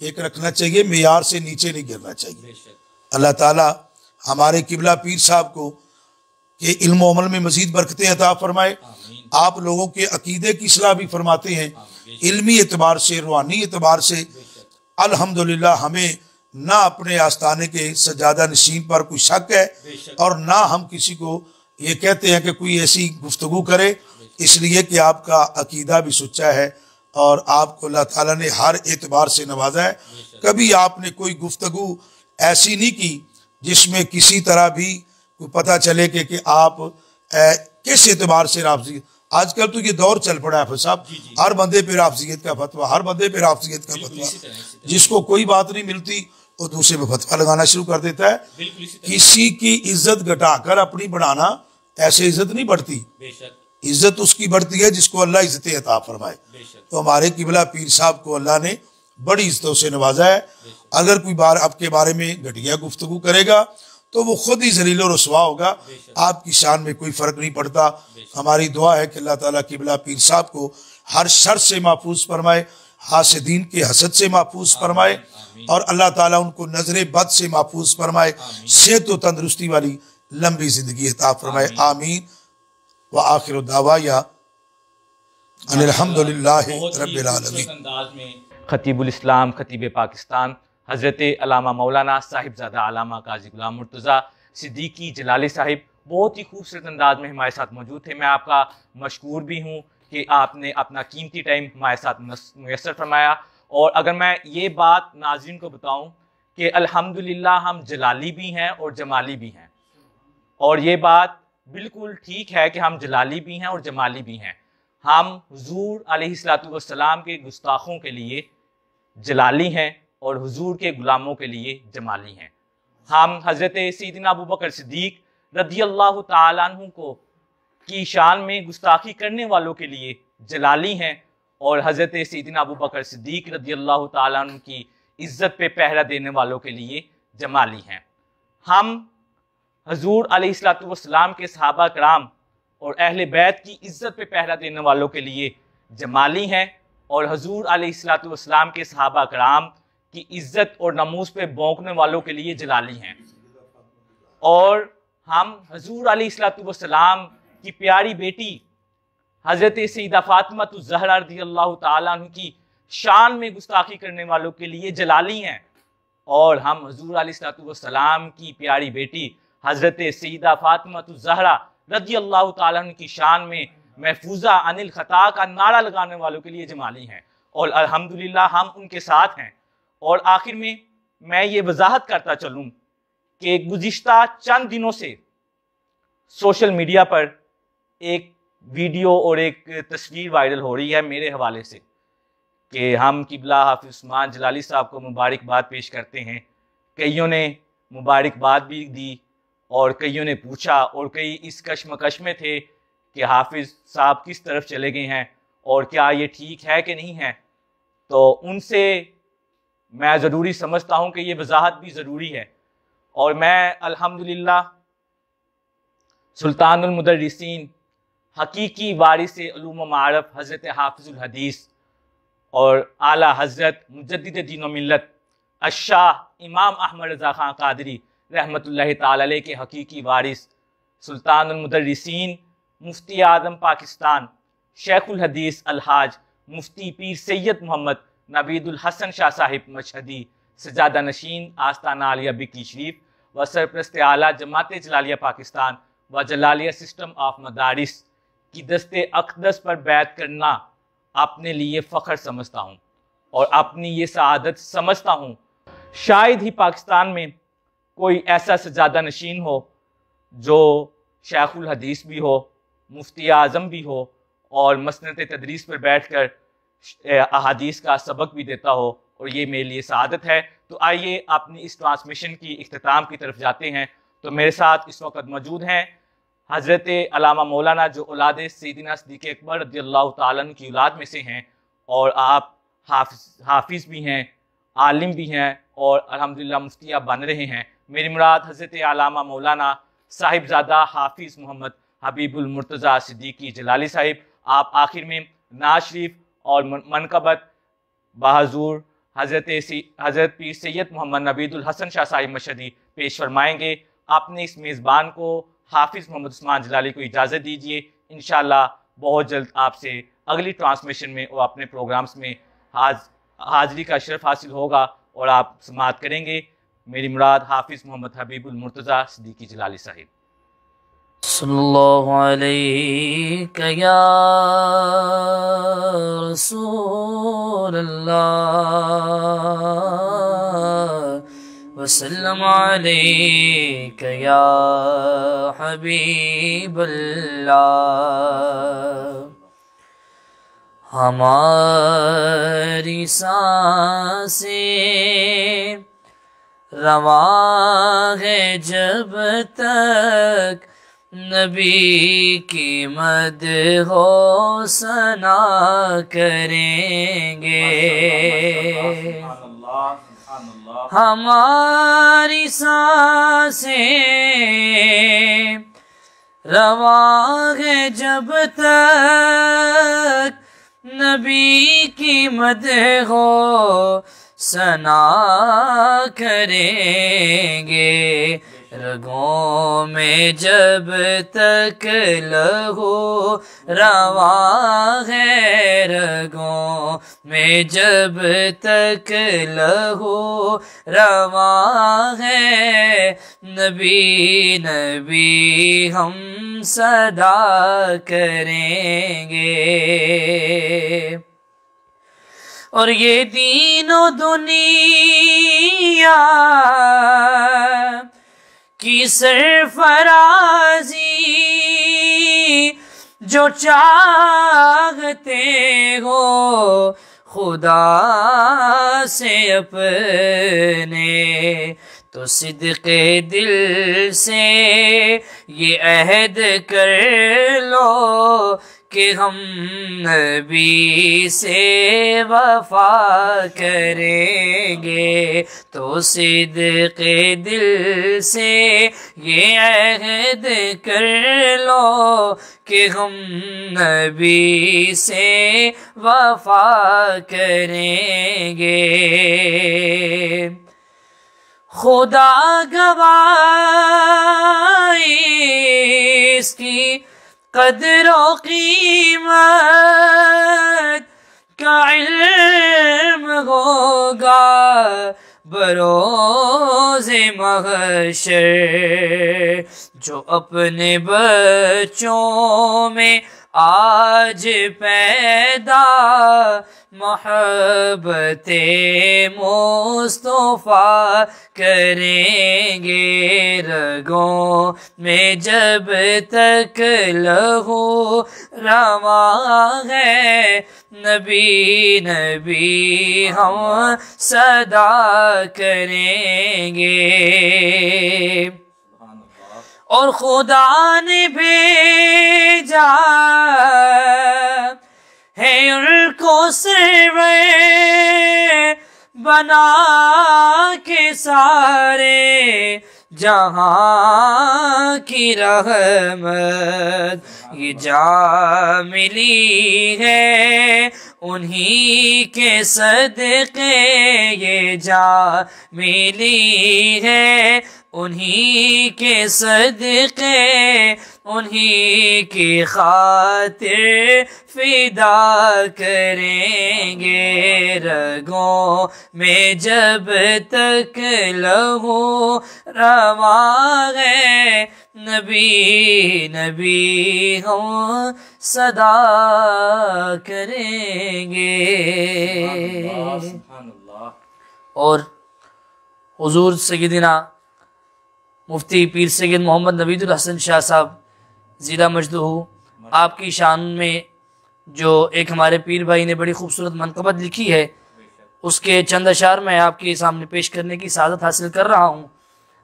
ایک رکھنا چاہیے، معیار سے نیچے نہیں گرنا چاہیے۔ اللہ تعالی ہمارے قبلہ پیر صاحب کو کہ علم و عمل میں مزید برکتیں عطا فرمائے، آپ لوگوں کے عقیدے کی اصلاح بھی فرماتے ہیں، علمی اعتبار سے، روحانی اعتبار سے الحمدللہ ہمیں نہ اپنے آستانے کے سجادہ نشین پر کوئی شک ہے اور نہ ہم کسی کو یہ کہتے ہیں کہ کوئی ایسی گفتگو کرے، اس لیے کہ آپ کا عقیدہ بھی سچا ہے اور آپ کو اللہ تعالیٰ نے ہر اعتبار سے نوازا ہے۔ کبھی آپ نے کوئی گفتگو ایسی نہیں کی جس میں کسی طرح بھی کوئی پتہ چلے کہ آپ کس اعتبار سے رافضیت۔ آج کل تو یہ دور چل پڑا ہے صاحب، ہر بندے پہ رافضیت کا فتویٰ، ہر بندے پہ رافضیت کا فتویٰ، جس کو کوئی بات نہیں ملتی وہ دوسرے پہ فتویٰ لگانا شروع کر دیتا ہے۔ کسی کی عزت گھٹا کر اپنی بڑھانا، ایسے عزت نہیں بڑھتی، عزت اس کی بڑھتی ہے جس کو اللہ عزت عطا فرمائے۔ تو ہمارے قبلہ پیر صاحب کو اللہ نے بڑی عزتوں سے نوازا ہے۔ اگر کوئی بار آپ کے بارے میں گھٹیا گفتگو کرے گا تو وہ خود ہی ذلیل و رسوا ہوگا، آپ کی شان میں کوئی فرق نہیں پڑتا۔ ہماری دعا ہے کہ اللہ تعالیٰ قبلہ پیر صاحب کو ہر شر سے محفوظ فرمائے، حاسدین کے حسد سے محفوظ فرمائے، اور اللہ تعالیٰ ان کو نظر بد سے محفوظ فرمائے، صحت و تندرستی والی لمبی زندگی عطا فرمائے، آمین۔ وآخر دعوایا ان الحمدللہ رب العالمین۔ خطیب الاسلام، خطیب پاکستان حضرت علامہ مولانا صاحبزادہ علامہ قاضی غلام مرتضیٰ صدیقی جلالی صاحب بہت ہی خوبصورت انداز میں ہمارے ساتھ موجود تھے۔ میں آپ کا مشکور بھی ہوں کہ آپ نے اپنا قیمتی ٹائم ہمارے ساتھ میسر فرمایا، اور اگر میں یہ بات ناظرین کو بتاؤں کہ الحمدللہ ہم جلالی بھی ہیں اور جمالی بھی ہیں، اور یہ بات بالکل ٹھیک ہے کہ ہم جلالی بھی ہیں اور جمالی بھی ہیں۔ ہم حضور علیہ السلام کے گستاخوں کے لیے جلالی ہیں اور حضور کے غلاموں کے لیے جمالی ہیں۔ ہم حضرت سیدنا ابوبکر صدیق رضی اللہ تعالیٰ عنہ کو کی شان میں گستاخی کرنے والوں کے لیے جلالی ہیں، اور حضرت سیدنا ابوبکر صدیق رضی اللہ تعالیٰ عنہ کی عزت پہ پہرا دینے والوں کے لیے جمالی ہیں۔ ہم حضور علیہ السلام کے صحابہ کرام اور اہل بیت کی عزت پہ پہرا دینے والوں کے لیے جمالی ہیں، اور حضور علیہ السلام کے صحابہ کرام کی عزت اور ناموس پہ بونکنے والوں کے لیے جلالی ہیں۔ اور ہم حضور علیہ الصلوۃ والسلام کی پیاری بیٹی حضرت سیدہ فاطمہ الزہرا رضی اللہ تعالیٰ عنہ کی شان میں گستاخی کرنے والوں کے لیے جلالی ہیں، اور ہم حضور علیہ الصلوۃ والسلام کی پیاری بیٹی حضرت سیدہ فاطمہ الزہرا رضی اللہ تعالیٰ عنہ کی شان میں محفوظہ عن الخطا کا نعرہ لگانے والوں کے لیے جمالی ہیں، اور الحمدللہ ہم ان کے ساتھ ہیں۔ اور آخر میں یہ وضاحت کرتا چلوں کہ گزشتہ چند دنوں سے سوشل میڈیا پر ایک ویڈیو اور ایک تصویر وائرل ہو رہی ہے میرے حوالے سے کہ ہم قبلہ حافظ عثمان جلالی صاحب کو مبارکباد پیش کرتے ہیں۔ کئیوں نے مبارکباد بھی دی اور کئیوں نے پوچھا، اور کئی اس کشمکش میں تھے کہ حافظ صاحب کس طرف چلے گئے ہیں اور کیا یہ ٹھیک ہے کہ نہیں ہے۔ تو ان سے میں ضروری سمجھتا ہوں کہ یہ وضاحت بھی ضروری ہے، اور میں الحمدللہ سلطان المدرسین حقیقی وارث علوم و معارف حضرت حافظ الحدیث اور اعلیٰ حضرت مجدد دین و ملت الشاہ امام احمد رضا خان قادری رحمۃ اللہ تعالی علیہ کے حقیقی وارث سلطان المدرسین مفتی اعظم پاکستان شیخ الحدیث الحاج مفتی پیر سید محمد نوید الحسن شاہ صاحب مشہدی سجادہ نشین آستانہ عالیہ بکی شریف و سرپرست اعلیٰ جماعت جلالیہ پاکستان و جلالیہ سسٹم آف مدارس کی دست اقدس پر بیعت کرنا اپنے لیے فخر سمجھتا ہوں اور اپنی یہ سعادت سمجھتا ہوں۔ شاید ہی پاکستان میں کوئی ایسا سجادہ نشین ہو جو شیخ الحدیث بھی ہو، مفتی اعظم بھی ہو، اور مسند تدریس پر بیٹھ کر احادیث کا سبق بھی دیتا ہو، اور یہ میرے لیے سعادت ہے۔ تو آئیے اپنی اس ٹرانسمیشن کی اختتام کی طرف جاتے ہیں۔ تو میرے ساتھ اس وقت موجود ہیں حضرت علامہ مولانا، جو اولاد سیدنا صدیق اکبر رضی اللہ تعالیٰ عنہ کی اولاد میں سے ہیں، اور آپ حافظ بھی ہیں، عالم بھی ہیں، اور الحمدللہ مفتی اب بن رہے ہیں۔ میری مراد حضرت علامہ مولانا صاحبزادہ حافظ محمد حبیب المرتضیٰ صدیقی جلالی صاحب۔ آپ آخر میں نعت شریف اور منقبت بحضور حضرت پیر سید محمد نوید الحسن شاہ صاحب مشہدی پیش فرمائیں گے۔ اپنے اس میزبان کو حافظ محمد عثمان جلالی کو اجازت دیجیے، انشاءاللہ بہت جلد آپ سے اگلی ٹرانسمیشن میں اور اپنے پروگرامز میں حاضری کا شرف حاصل ہوگا اور آپ سماعت کریں گے۔ میری مراد حافظ محمد حبیب المرتضیٰ صدیقی جلالی صاحب۔ صلی اللہ علیہ یا رسول اللہ وسلم علیک یا حبیب اللہ۔ ہماری سانسیں رواں ہے جب تک نبی کی مدح و ثنا کریں گے۔ ہماری سانسیں رواں ہے جب تک نبی کی مدح و ثنا کریں گے۔ رگوں میں جب تک لہو رواں ہے، رگوں میں جب تک لہو رواں ہے، نبی نبی ہم صدا کریں گے۔ اور یہ دین و دنیا کی سرفرازی جو چاہتے ہو خدا سے اپنے، تو صدق دل سے یہ عہد کر لو کہ ہم نبی سے وفا کریں گے۔ تو صدق دل سے یہ عہد کر لو کہ ہم نبی سے وفا کریں گے۔ خدا گواہ اس کی قدر و قیمت کا علم ہوگا بروز محشر، جو اپنے بچوں میں آج پیدا محبت مصطفیٰ کریں گے، رگوں میں جب تک لہو رواں ہے نبی نبی ہم صدا کریں گے۔ اور خدا نے بھیجا ہے ان کو سرور بنا کے سارے جہاں کی رحمت، یہ جا ملی ہے انہی کے صدقے، یہ جا ملی ہے انہی کے صدقے، انہی کی خاطر فدا کریں گے، رگوں میں جب تک لہو رواں ہے نبی نبی ہم صدا کریں گے۔ اور حضور سیدنا مفتی پیر سید محمد نوید الحسن شاہ صاحب زیرہ مجدہ آپ کی شان میں جو ایک ہمارے پیر بھائی نے بڑی خوبصورت منقبت لکھی ہے، اس کے چند اشعار میں آپ کے سامنے پیش کرنے کی سعادت حاصل کر رہا ہوں،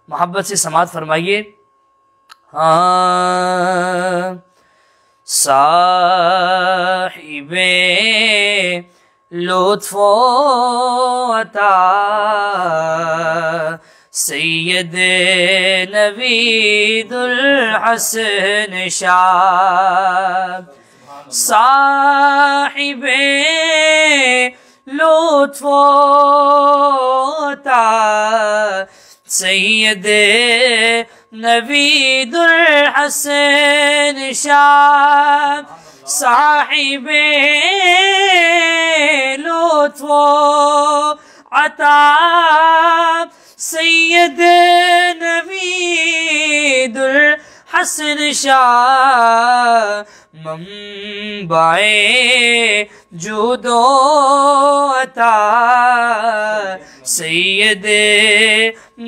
محبت سے سماعت فرمائیے۔ صاحب لطف و عطا سید نوید الحسن شاہ، صاحب لطف و عطا سید نوید الحسن شاہ، صاحب لطف و عطا سید نوید الحسن شاہ، منبع جود و عطا سید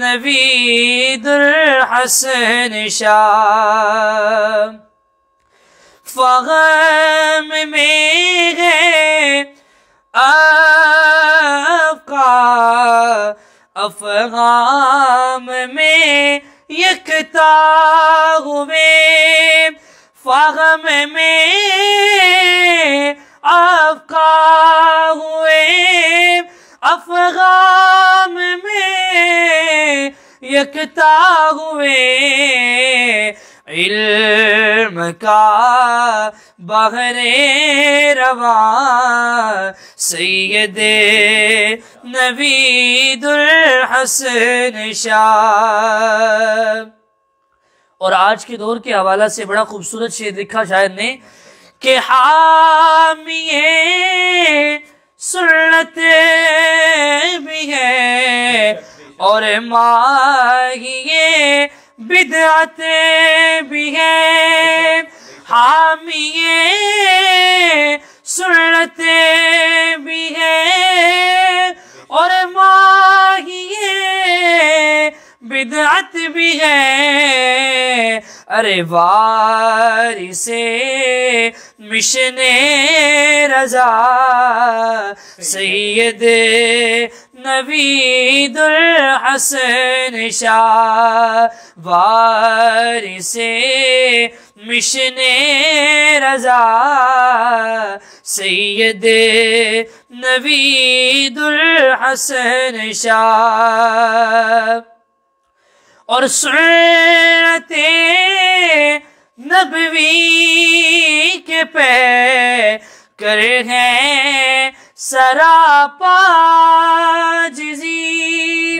نوید الحسن شاہ، فغم میں ہے افغام میں یکتا ہوئے، فغم میں افقا ہوئے، افغام میں یکتا ہوئے، علم کا بحر رواں سید نوید الحسن شاہ۔ اور آج کے دور کے حوالہ سے بڑا خوبصورت شعر لکھا شاعر نے کہ حامی سنت بھی ہے اور ماہی بدعت بھی ہے، حامی سنت بھی ہے اور ماہی بدعت بھی ہے، ارے وارث مشن رضا سید نوید الحسن شاہ، وارث مشن رضا سید نوید الحسن شاہ، اور سنت نبوی کے پہ کر ہیں سراپا عاجزی،